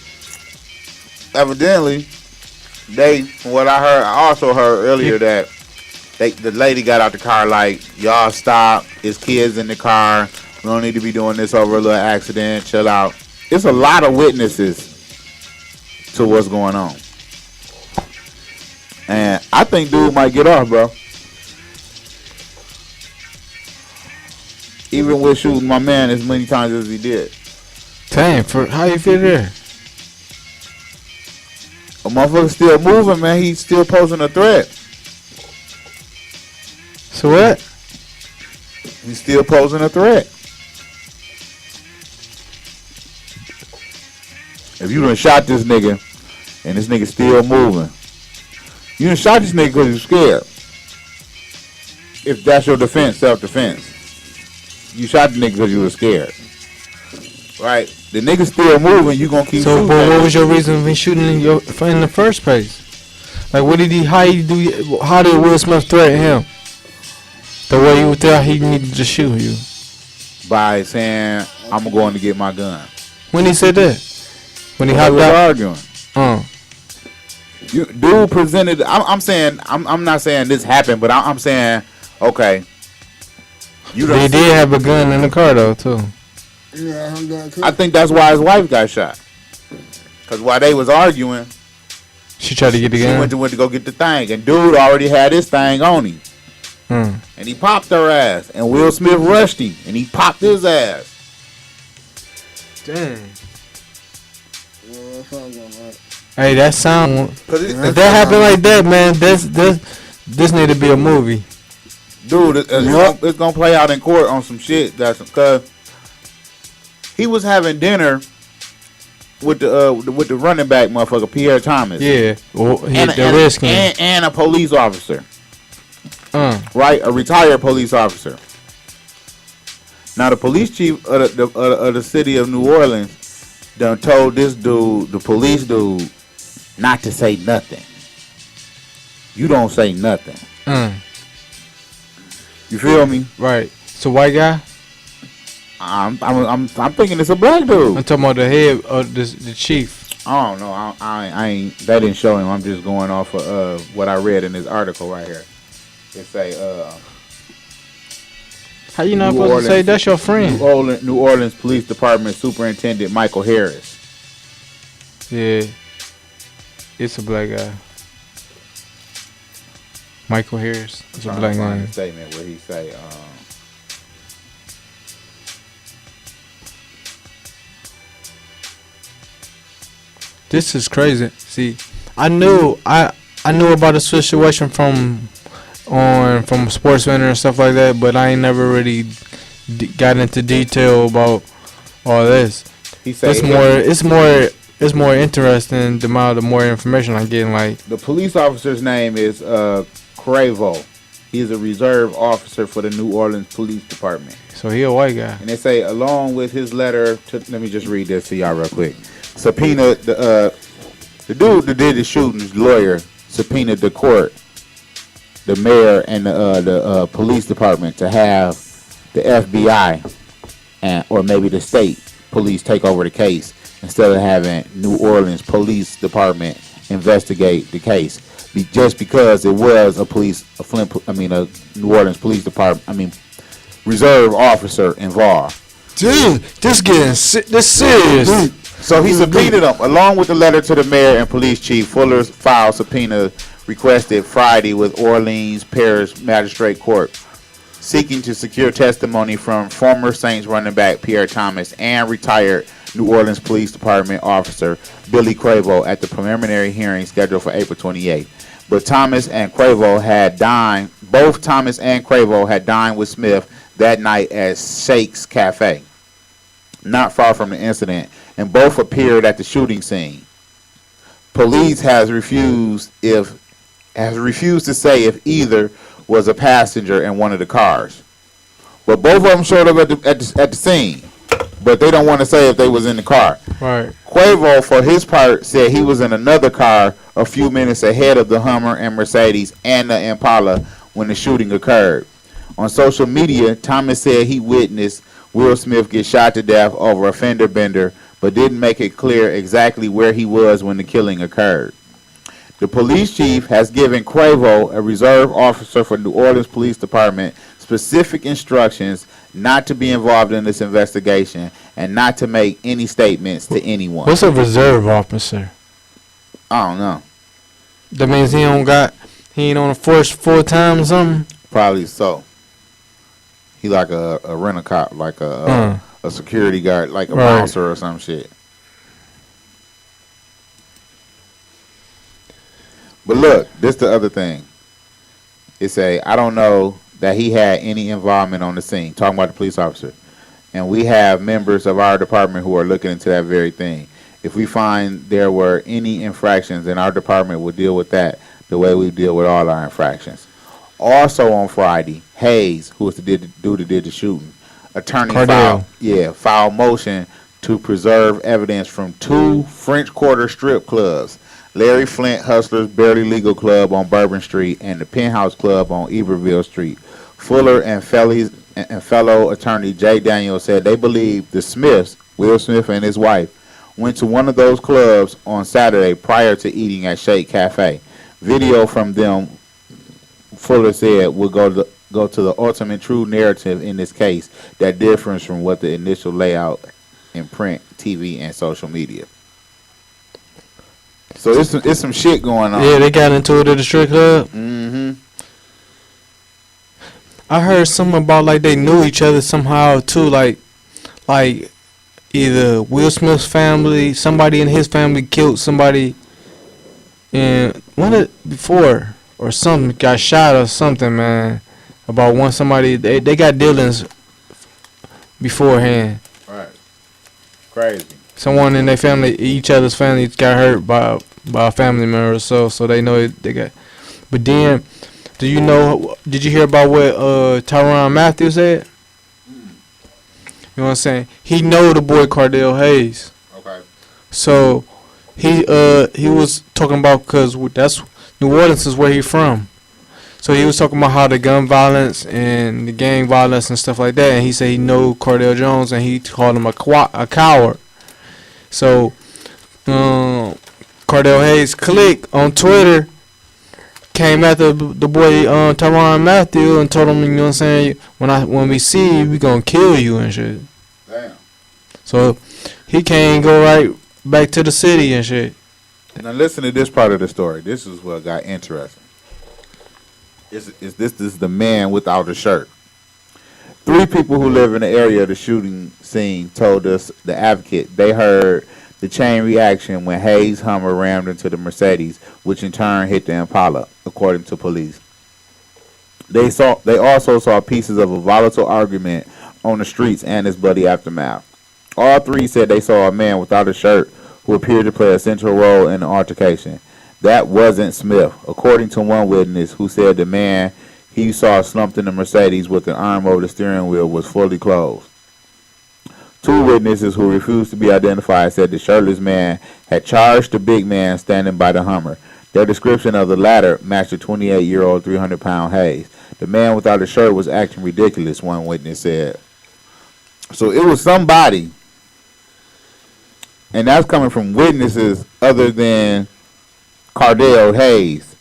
Evidently, from what I also heard earlier that the lady got out the car like, y'all stop, it's kids in the car, we don't need to be doing this over a little accident, chill out. It's a lot of witnesses to what's going on. And I think dude might get off, bro. Even with shooting my man as many times as he did. Dang, how you feel there? A motherfucker's still moving, man. He's still posing a threat. So what? He's still posing a threat. If you done shot this nigga and this nigga still moving, you done shot this nigga because you're scared. If that's your defense, self-defense. You shot the nigga because you were scared. Right? The nigga still moving, you gonna keep shooting. So, but what was your reason for shooting in the first place? Like, how did Will Smith threaten him? The way you thought he needed to shoot you? By saying, I'm going to get my gun. When he said that? When he hopped was out? arguing. Dude presented, I'm not saying this happened, but I'm saying, okay. He did have a gun in the car, though, too. Yeah, I got too. I think that's why his wife got shot. Because while they was arguing, she tried to get the gun? She went to go get the thing. And dude already had his thing on him. And he popped her ass. And Will Smith rushed him. And he popped his ass. Dang. Yeah, right. Hey, that sound... If that happened like that, man, this need to be a movie. Dude, it's gonna play out in court on some shit. Because he was having dinner with the running back motherfucker, Pierre Thomas. Yeah, well, and a police officer. Right, a retired police officer. Now the police chief of the city of New Orleans done told this dude, the police dude, not to say nothing. You don't say nothing. You feel me? Right. It's a white guy. I'm thinking it's a black dude. I'm talking about the head of the chief. I don't know. I ain't. That didn't show him. I'm just going off of what I read in this article right here. It say How you not supposed to say that's your friend? New Orleans Police Department Superintendent Michael Harris. Yeah. It's a black guy. Michael Harris. It's a black guy. Statement where he say. This is crazy. See, I knew about the situation from Sports Center and stuff like that, but I ain't never really got into detail about all this. He said it's more interesting the amount of more information I'm getting. Like the police officer's name is Cravo. He's a reserve officer for the New Orleans Police Department. So he a white guy. And they say along with his letter to, let me just read this to y'all real quick. Subpoena the dude that did the shooting's lawyer subpoenaed the court, the mayor, and the police department to have the FBI or maybe the state police take over the case instead of having New Orleans Police Department investigate the case. Just because it was a New Orleans Police Department, reserve officer involved. Dude, this serious. So he subpoenaed them along with the letter to the mayor and police chief. Fuller filed subpoena requested Friday with Orleans Parish Magistrate Court, seeking to secure testimony from former Saints running back Pierre Thomas and retired New Orleans Police Department officer Billy Cravo at the preliminary hearing scheduled for April 28th. But Thomas and Cravo had dined with Smith that night at Shake's Cafe, not far from the incident, and both appeared at the shooting scene. Police has refused to say if either was a passenger in one of the cars. But both of them showed up at the scene, but they don't want to say if they was in the car. Right. Quavo, for his part, said he was in another car a few minutes ahead of the Hummer and Mercedes and the Impala when the shooting occurred. On social media, Thomas said he witnessed Will Smith get shot to death over a fender bender, but didn't make it clear exactly where he was when the killing occurred. The police chief has given Quavo, a reserve officer for New Orleans Police Department, specific instructions not to be involved in this investigation and not to make any statements to anyone. What's a reserve officer? I don't know. That means he ain't on the force full time or something? Probably so. He like a rent-a-cop, like a security guard, like a bouncer or some shit. But look, this the other thing. It say, I don't know that he had any involvement on the scene, talking about the police officer. And we have members of our department who are looking into that very thing. If we find there were any infractions, then our department will deal with that the way we deal with all our infractions. Also on Friday, Hayes, who was the dude that did the shooting, attorney filed motion to preserve evidence from 2 French Quarter strip clubs, Larry Flint Hustlers Barely Legal Club on Bourbon Street and the Penthouse Club on Iberville Street. Fuller and fellow attorney Jay Daniels said they believe the Smiths, Will Smith and his wife, went to one of those clubs on Saturday prior to eating at Shake Cafe. Video from them, Fuller said, will go to the ultimate true narrative in this case that differs from what the initial layout in print, TV, and social media. So it's some shit going on. Yeah, they got into it at the strip club. Mm-hmm. I heard something about like they knew each other somehow too, like either Will Smith's family, somebody in his family killed somebody, and before or something got shot or something, man. About somebody they got dealings beforehand. Right. Crazy. Someone in their family, each other's family got hurt by a family member or so they know they got. But then, did you hear about what Tyrann Mathieu said? You know what I'm saying? He know the boy Cardell Hayes. Okay. So he was talking about, because that's New Orleans is where he from. So he was talking about how the gun violence and the gang violence and stuff like that, and he said he knew Cordell Jones, and he called him a coward. So, Cordell Hayes clique on Twitter came after the boy Tyrann Mathieu and told him, you know what I'm saying, when we see you, we gonna kill you and shit. Damn. So he can't go right back to the city and shit. Now listen to this part of the story. This is what got interesting. This is the man without a shirt. 3 people who live in the area of the shooting scene told us, the Advocate, they heard the chain reaction when Hayes' Hummer rammed into the Mercedes, which in turn hit the Impala, according to police. They also saw pieces of a volatile argument on the streets and its bloody aftermath. All 3 said they saw a man without a shirt who appeared to play a central role in the altercation. That wasn't Smith, according to one witness who said the man he saw slumped in the Mercedes with an arm over the steering wheel was fully clothed. 2 witnesses who refused to be identified said the shirtless man had charged the big man standing by the Hummer. Their description of the latter matched the 28-year-old 300-pound Hayes. The man without a shirt was acting ridiculous, one witness said. So it was somebody, and that's coming from witnesses other than Cordell Hayes,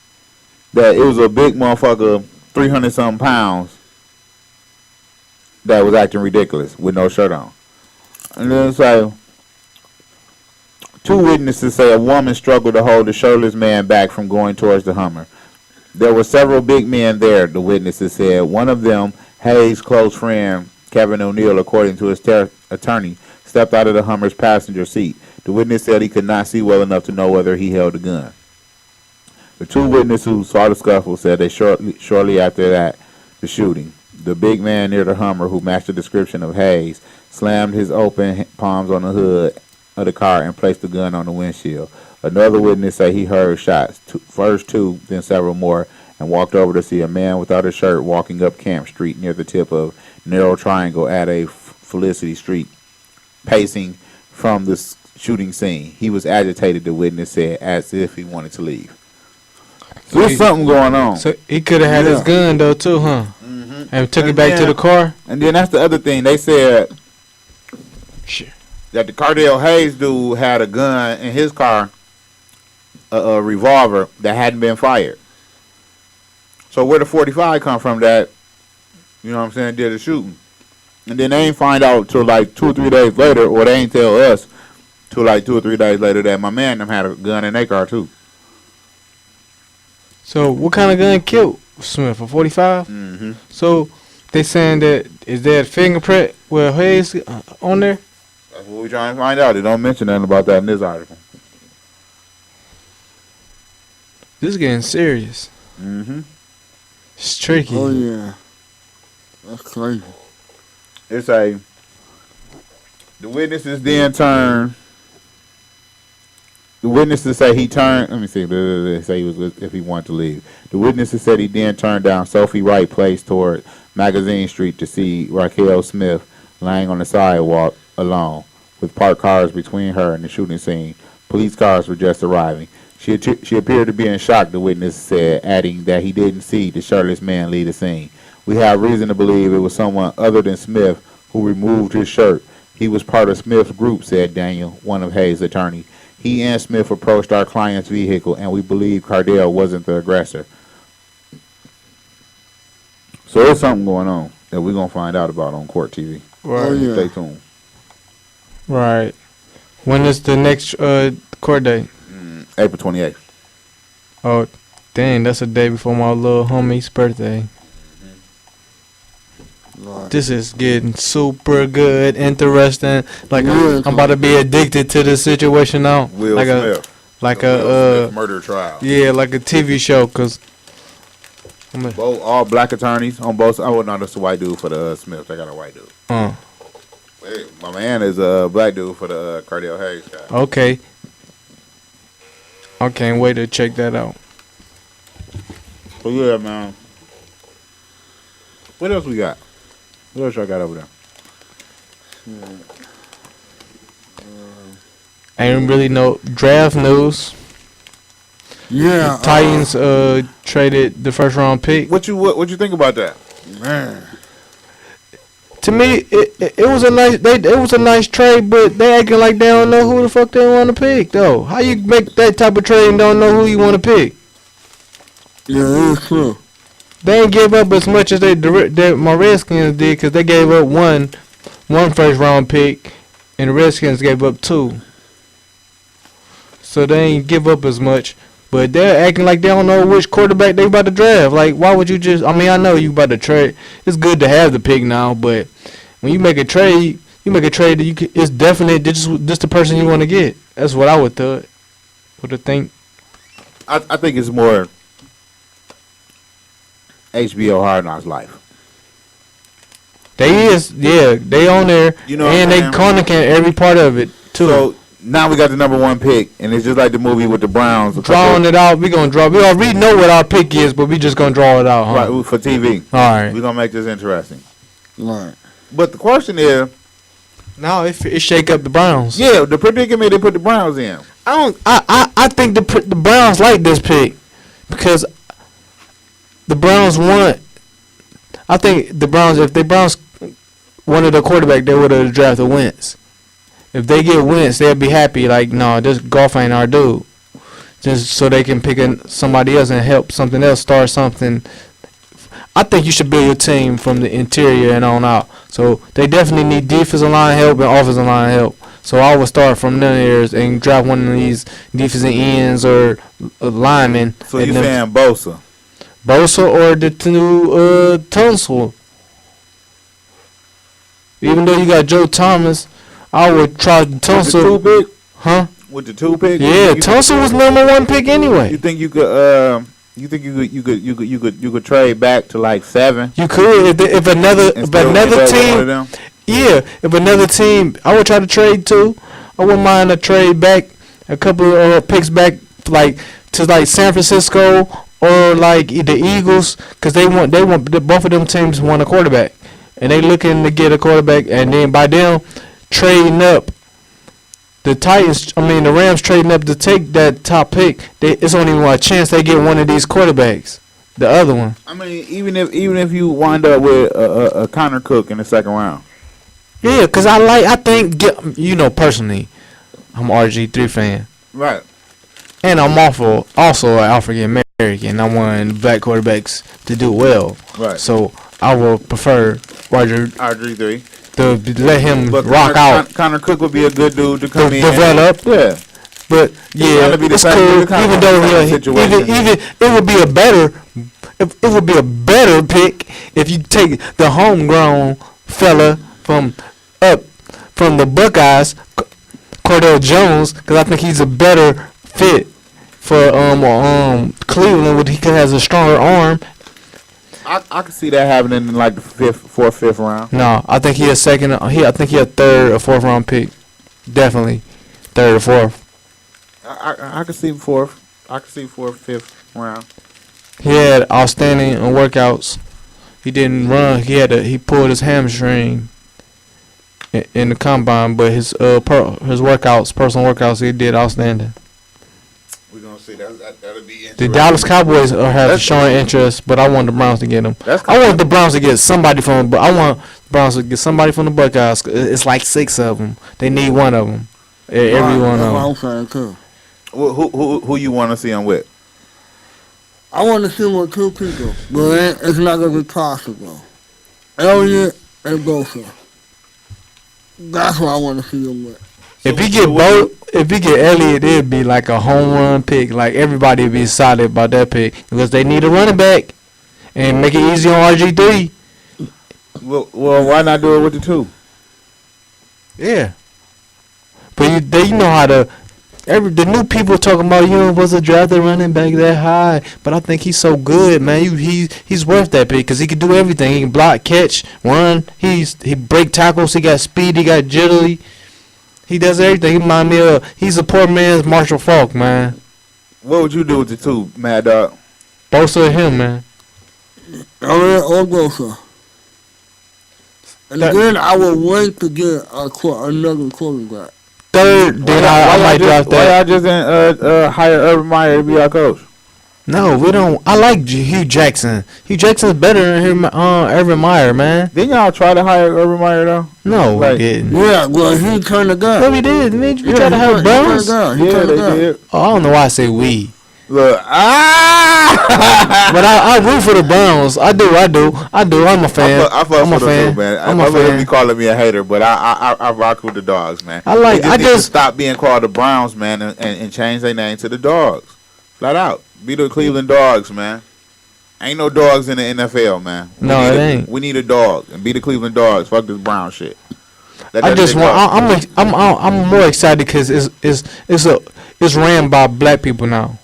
that it was a big motherfucker, 300-something pounds, that was acting ridiculous with no shirt on. And then so 2 witnesses say a woman struggled to hold the shirtless man back from going towards the Hummer. There were several big men there, the witnesses said. One of them, Hayes' close friend, Kevin O'Neill, according to his attorney, stepped out of the Hummer's passenger seat. The witness said he could not see well enough to know whether he held a gun. The 2 witnesses who saw the scuffle said they shortly after that, the shooting, the big man near the Hummer, who matched the description of Hayes, slammed his open palms on the hood of the car and placed the gun on the windshield. Another witness said he heard shots, first 2, then several more, and walked over to see a man without a shirt walking up Camp Street near the tip of Narrow Triangle at a Felicity Street, pacing from the shooting scene. He was agitated, the witness said, as if he wanted to leave. So there's something going on. So he could have had his gun though too, huh? Mm-hmm. And took it back to the car. And then that's the other thing. They said that the Cordell Hayes dude had a gun in his car, a revolver that hadn't been fired. So where the 45 come from that, you know what I'm saying, did the shooting? And then they ain't find out till like 2 or 3 days later, or they ain't tell us till like 2 or 3 days later that my man them had a gun in their car too. So what kind of gun killed Smith? A 45? Mm-hmm. So they saying that, is there a fingerprint with Hayes on there? That's what we trying to find out. They don't mention nothing about that in this article. This is getting serious. Mm-hmm. It's tricky. Oh yeah, that's crazy. It's the witnesses then turn. The witnesses say he turned. Let me see. They say he was if he wanted to leave. The witnesses said he then turned down Sophie Wright Place toward Magazine Street to see Raquel Smith lying on the sidewalk alone, with parked cars between her and the shooting scene. Police cars were just arriving. She appeared to be in shock, the witness said, adding that he didn't see the shirtless man leave the scene. We have reason to believe it was someone other than Smith who removed his shirt. He was part of Smith's group, said Daniel, one of Hayes' attorneys. He and Smith approached our client's vehicle, and we believe Cordell wasn't the aggressor. So there's something going on that we're going to find out about on Court TV. Right. Oh, yeah. Stay tuned. Right. When is the next court date? April 28th. Oh, dang, that's a day before my little homie's birthday. Right. This is getting super good, interesting. Like Yeah, I'm about to be addicted to this situation now. Will like Smith. like The Will a Smith murder trial. yeah, like a TV show. Cause Both all black attorneys on both. Oh no, that's the white dude for the Smith. They got a white dude. Hey, my man is a black dude for the Cordell Hayes guy. okay. I can't wait to check that out. So yeah, man. What else we got? What else I got over there? Ain't really no draft news. Yeah. Titans traded the first round pick. What you think about that? Man. To me, it was a nice trade, but they acting like they don't know who the fuck they want to pick though. How you make that type of trade and don't know who you want to pick? Yeah, it's true. They ain't give up as much as my Redskins did, because they gave up one first round pick, and the Redskins gave up 2. So they ain't give up as much, but they're acting like they don't know which quarterback they about to draft. Like, why would you just? I mean, I know you about to trade. It's good to have the pick now, but when you make a trade, that it's definitely just the person you want to get. That's what I would think. I think it's more HBO Hard Knocks life. They on there, You know, and they cornering every part of it too. So now we got the number 1 pick, and it's just like the movie with the Browns. Drawing it out, we gonna draw. We already know what our pick is, but we just gonna draw it out, huh? Right, for TV. All right. We're gonna make this interesting. Right. But the question is, Now it shake up the Browns. yeah, the predicament they put the Browns in. I think the Browns like this pick because the Browns want. I think the Browns, if the Browns wanted a quarterback, they would have drafted Wentz. If they get Wentz, they'll be happy. Like, no, this golf ain't our dude. Just so they can pick somebody else and help something else start something. I think you should build your team from the interior and on out. So they definitely need defensive line help and offensive line help. So I would start from none areas and draft one of these defensive ends or linemen. So you saying Bosa? Bosa or the new Tunsil. Even though you got Joe Thomas, I would try Tunsil. With the 2 pick? Huh? With the 2 pick? Yeah, Tunsil was number 1 pick anyway. You think you could? You could trade back to like 7? You could if another team. Yeah, if another team, I would try to trade too. I wouldn't mind a trade back, a couple of picks back, like to like San Francisco or like the Eagles, because they want both of them teams want a quarterback, and they looking to get a quarterback, and then by them trading up. The Rams trading up to take that top pick. It's only a chance they get one of these quarterbacks. The other one. I mean, even if you wind up with a Connor Cook in the 2nd round. Yeah, because personally, I'm an RG3 fan. Right. And I'm also an African American. I want black quarterbacks to do well. Right. So I will prefer RG3. To let him But rock out. Connor Cook would be a good dude to come in. Develop. Yeah. But yeah, it's cool. Even though it would be a better pick if you take the homegrown fella from the Buckeyes, Cordell Jones, because I think he's a better fit for Cleveland. He has a stronger arm. I can see that happening in like the 4th, 5th round. No, I think he a 3rd or 4th round pick. Definitely 3rd or 4th. I can see 4th. I can see 4th, 5th round. He had outstanding workouts. He didn't run. He pulled his hamstring in the combine, but his personal workouts, he did outstanding. We're gonna see that'll be interesting. The Dallas Cowboys are showing interest, but I want the Browns to get him. I want the Browns to get somebody from the Buckeyes. It's like 6 of them. They need one of them. Every one of them. Too. Who you want to see him with? I want to see him with 2 people, but it's not gonna be possible. Elliott and Bosa. That's what I want to see him with. If he get Elliott, it'd be like a home run pick. Like everybody would be excited about that pick because they need a running back and make it easy on RG3. Well, why not do it with the 2? Yeah, but you know how the new people talking about was a drafted running back that high, but I think he's so good, man. He's worth that pick because he can do everything. He can block, catch, run. He break tackles. He got speed. He got agility. He does everything. He remind me of he's a poor man's Marshall Faulk, man. What would you do with the 2, Mad Dog? Bosa or him, man. Elliott or Bosa. And then I would wait to get another quarterback. 3rd, then I might draft that. Why y'all just didn't hire Urban Meyer to be our coach? No, we don't. I like Hugh Jackson. Hugh Jackson's better than him, Urban Meyer, man. Didn't y'all try to hire Urban Meyer though? No, Like- we didn't. Yeah, well, he turned the gun. No, we did. Man, we tried to he hire turned- he turned Browns. the gun. He Yeah, turned the they gun. did. Oh, I don't know why I say we. Look, But I root for the Browns. I do. I'm a fan. I fuck I'm a with them fan. too, man. I'm My a brother be fan. calling me a hater, but I rock with the Dogs, man. I like- They I need to just- stop being called the Browns, man, and change their name to the Dogs. Flat out. Be the Cleveland Dogs, man. Ain't no dogs in the NFL, man. No, it ain't. We need a dog and be the Cleveland Dogs. Fuck this Brown shit. Let I that just shit want. go. I'm more excited because it's ran by black people now.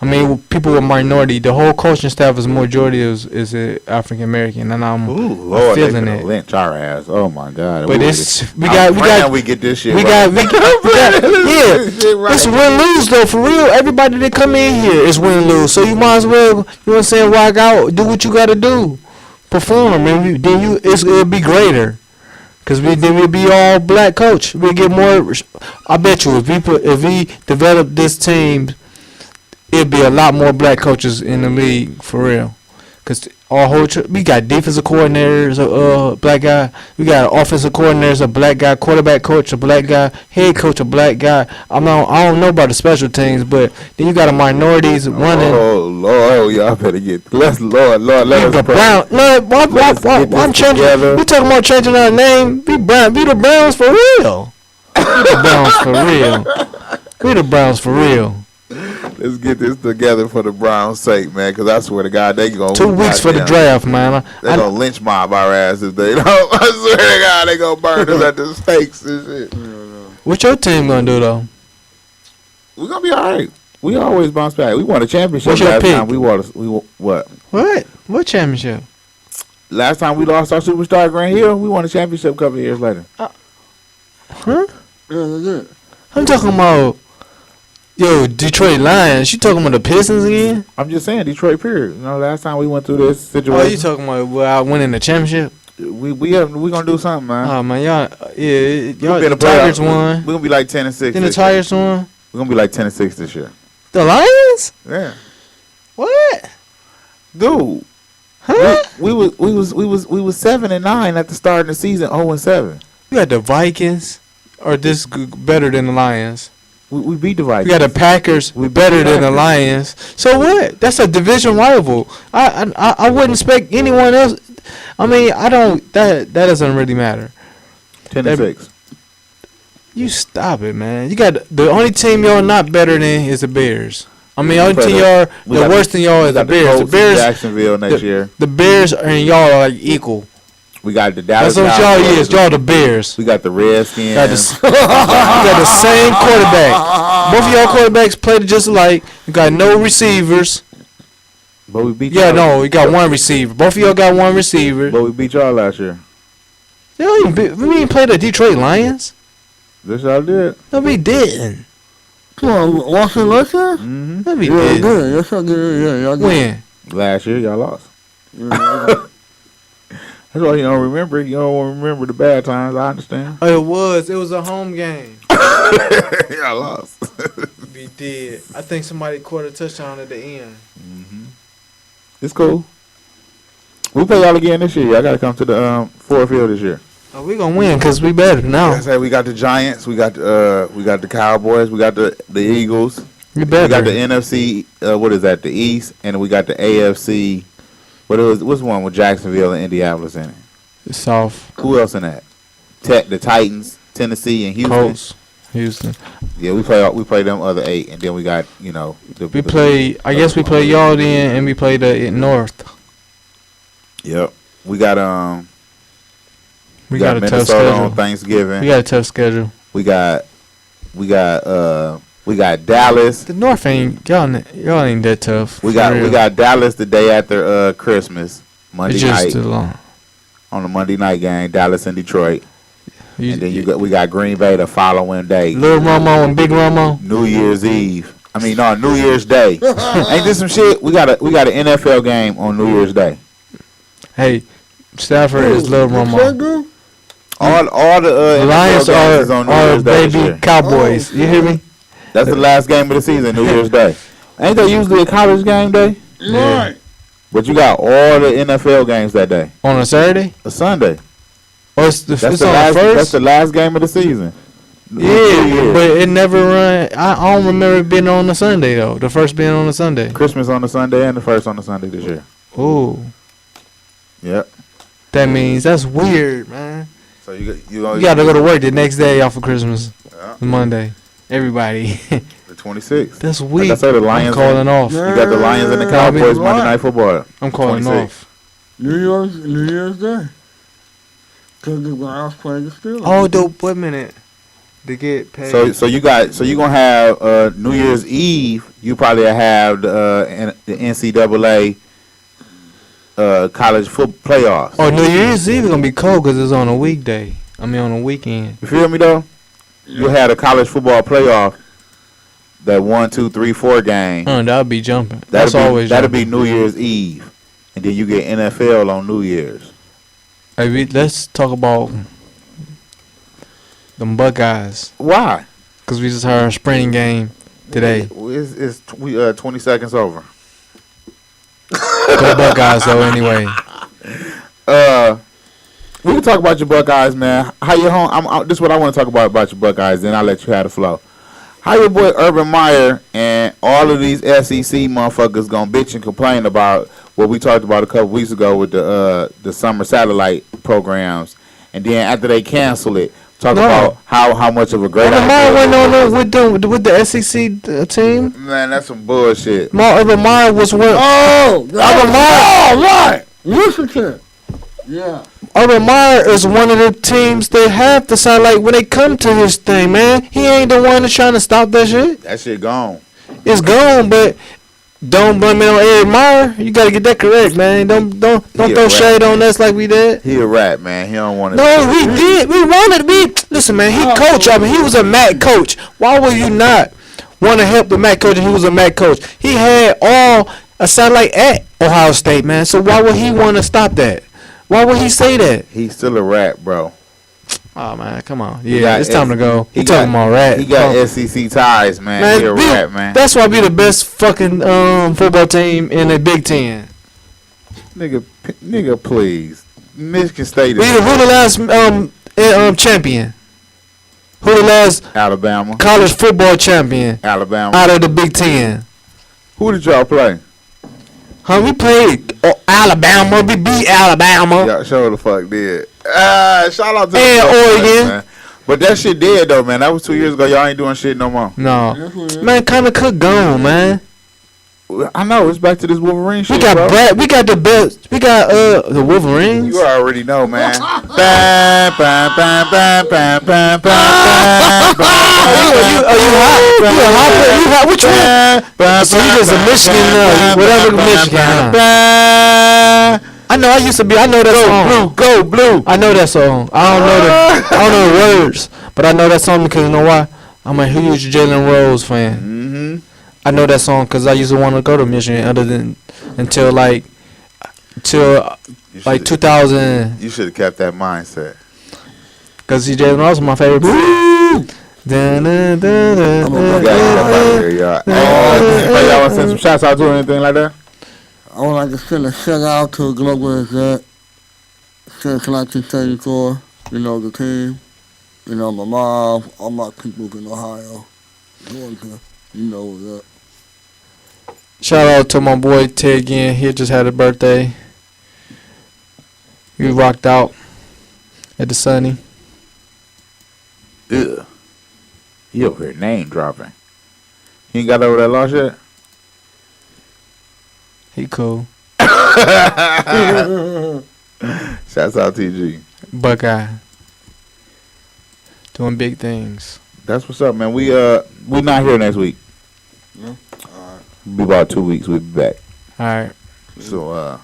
I mean, people with minority. The whole coaching staff is majority is African American, and I'm Ooh, Lord, they feeling finna it. lynch our ass. Oh my God. But We it's really- we I'm got praying we get this shit. we right. got yeah. It's win lose though, for real. Everybody that come in here is win lose. So you might as well, you know what I'm saying, rock out, do what you gotta do, perform, and then it'll be greater. Cause then we'll be all black coach. We get more. I bet you if we develop this team, it'll be a lot more black coaches in the league for real. Cause our whole we got defensive coordinators, a black guy. We got offensive coordinators, a black guy. Quarterback coach, a black guy. Head coach, a black guy. I don't know about the special teams, but then you got a minorities running. Oh Lord, y'all better get. Lord, let The us pray. Brown, look, Let's get I'm this changing. together. We talking about changing our name. Be the Browns for real. Be the Browns for real. We the Browns for real. Let's get this together for the Browns' sake, man. Because I swear to God, they gonna 2 weeks for the goddamn- draft, man. They gonna lynch mob our ass if they don't. I swear to God, they gonna burn us at the stakes and shit. What your team gonna do though? We gonna be all right. We always bounce back. We won a championship What's your last pick? time. What? What championship? Last time we lost our superstar Grant Hill, we won a championship a couple of years later. Huh? Yeah, that's it. I'm talking about Detroit Lions. You talking about the Pistons again? I'm just saying, Detroit. Period. You know, last time we went through this Oh, situation, you talking about where I win in the championship? we gonna do something, man. Oh man, y'all We been the a playoff. Tigers won. We gonna be like 10-6. Then the this year. Tigers won. We're gonna be like 10-6 this year. The Lions? Yeah, What? dude. Huh? We was 7-9 at the start of the season. 0-7. You got the Vikings, or this better than the Lions? We beat the Vikings. You got the Packers, We beat better the than the Packers. Lions. So what? That's a division rival. I wouldn't expect anyone else. I mean, I don't. That doesn't really matter. 10-6. You stop it, man. You got the only team y'all not better than is the Bears. I mean, only team y'all We the got worst than y'all We is the got Bears. The Colts in Bears, Jacksonville next year. the Bears and y'all are like equal. We got the Dallas. That's what y'all Cowboys. is. Y'all the Bears. We got the Redskins. Got the, you got the same quarterback. Both of y'all quarterbacks played just alike. You got no receivers. But we beat. Yeah, y'all. no, you got one receiver. Both of y'all got one receiver. But we beat y'all last year. Y'all ain't play the Detroit Lions. This y'all did. No, we didn't. Come on, Washington last year? Mm-hmm. No, we Yeah, didn't. good. That's not good. Yeah, y'all good. When? Last year y'all lost. Yeah, That's why you don't remember. You don't remember the bad times. I understand. Oh, it was. It was a home game. Y'all lost. We did. I think somebody caught a touchdown at the end. It's cool. We play y'all again this year. Y'all gotta come to the Ford Field this year. Oh, we gonna win because we better now. Like I said, we got the Giants. We got the Cowboys. We got the Eagles. We We got better. the NFC. What is that? The East, and we got the AFC. What's one with Jacksonville and Indianapolis in it? South Who else in that? The Titans, Tennessee, and Houston. Colts, Houston. Yeah, we play them other 8, and then we got We play. I guess we play y'all then, and we play the North. Yep, we got We got a tough Minnesota on schedule. Thanksgiving. We got a tough schedule. We got Dallas. The North ain't y'all ain't that tough. We for got real. Dallas the day after Christmas, Monday It's just night too long. on the Monday night game. Dallas and Detroit, and then we got Green Bay the following day. Little Romo and Big Romo. New Year's Eve. I mean, no, New Year's Day. Ain't this some shit? We got an NFL game on New Year's Day. Hey, Stafford is Little Romo. All the The Lions NFL games is on New are Year's Day this baby year. Cowboys. You hear me? That's the last game of the season, New Year's Day. Ain't that usually a college game day? Right. But you got all the NFL games that day. On a Saturday? A Sunday. Or it's That's it's the on last. the first? That's the last game of the season. Yeah, but it never run. I don't remember it being on a Sunday though. The first being on a Sunday. Christmas on the Sunday and the first on the Sunday this year. Ooh, Yep. that means that's weird, man. So you You got to go to work the next day off of Christmas, Yeah. Monday. Everybody, the 26th. that's Like weird. I said, the I'm Lions. calling off. You got the Lions and the Yeah, Cowboys right. Monday Night Football. I'm calling 26. off. New Year's Day. Because the Browns play the Steelers. Oh, dope. Wait a minute. To get paid. So you gonna have New Year's Eve. You probably have the NCAA college football playoffs. Oh, New Year's Eve is gonna be cold because it's on a weekday. I mean, on a weekend. You feel me though? You had a college football playoff. That 1, 2, 3, 4 game. That'll be jumping. That's always that'll jumping. be New Year's Eve, and then you get NFL on New Year's. Hey, let's talk about them Buckeyes. Why? Because we just heard a sprinting game today. It's 20 seconds over. Go Buckeyes, though, anyway. We can talk about your Buckeyes, man. How you home? This is what I want to talk about your Buckeyes. Then I'll let you have the flow. How your boy Urban Meyer and all of these SEC motherfuckers gonna bitch and complain about what we talked about a couple weeks ago with the summer satellite programs, and then after they cancel it, talk about how much of a great Urban Meyer went on with the SEC team. Man, that's some bullshit. Urban Meyer was one. Oh, Urban Meyer. right. Washington. Yeah. Urban Meyer is one of the teams that have the satellite when they come to this thing, man. He ain't the one that's trying to stop that shit. That shit gone. It's gone, but don't blame it on Urban Meyer. You gotta get that correct, man. Don't throw shade on us like we did. He a rat, man. He don't want to. No, we did. We wanted to be. Listen, man. He coach. I mean, he was a MAC coach. Why would you not want to help the MAC coach? And he was a MAC coach. He had a satellite at Ohio State, man. So why would he want to stop that? Why would he say that? He's still a rat, bro. Oh man, come on. Yeah, it's time to go. He talking about rat. He got SEC ties, man. He a rat, man. That's why we the best fucking football team in the Big Ten. Nigga, please. Michigan State Who the last champion? Who the last Alabama. college football champion Alabama. out of the Big Ten? Who did y'all play? We played Alabama. We beat Alabama. Y'all sure the fuck did. Shout out to And Oregon. Man. But that shit dead though, man. That was 2 years ago. Y'all ain't doing shit no more. No, man, Connor Cook gone, man. I know. It's back to this Wolverine shit, We got bro. we got the best. We got the Wolverines. You already know, man. Bam, bam, bam, bam, bam, bam, bam, bam. You hot? What you want? So you just a Michigan, whatever Michigan. Bam. I know. I know that song. Go blue. I know that song. I don't know the words, but I know that song because you know why? I'm a huge Jalen Rose fan. Mm-hmm. I know that song because I used to want to go to Michigan until 2000. You should have kept that mindset. Because Jalen Rose is my favorite. Dun, dun, dun, dun, You dun, got up out of here, y'all. Hey, y'all want to send some shots out to or anything like that? I would like to send a shout out to Global Exec, Collection 34, the team, my mom, all my people in Ohio, Georgia, that. Shout out to my boy Ted again. He just had a birthday. We rocked out at the Sunny. Ugh. He over here name dropping. He ain't got over that loss yet? He cool. Shouts out TG. Buckeye. Doing big things. That's what's up, man. We not here next week. No? Be about 2 weeks. We'll be back. Alright. So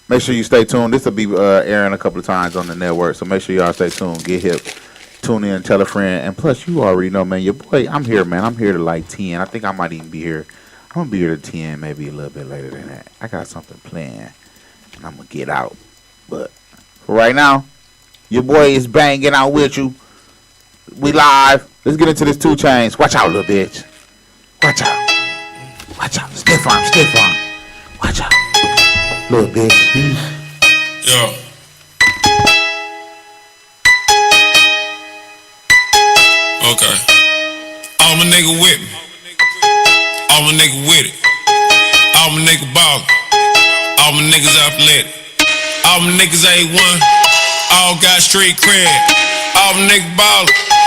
make sure you stay tuned. This will be airing a couple of times on the network. So make sure y'all stay tuned. Get hip. Tune in, tell a friend. And plus, you already know, man, your boy, I'm here, man. I'm here to like 10. I think I might even be here. I'm going to be here to 10, maybe a little bit later than that. I got something planned. And I'm going to get out. But for right now, your boy is banging out with you. We live. Let's get into this 2 Chainz. Watch out, little bitch. Watch out. Watch out. Stiff arm. Watch out. Little bitch. Yo. Okay. All my nigga with me. All my nigga with it. All my nigga ballin'. All my niggas athletic. All my niggas A1. All got street cred. All my niggas ballin'.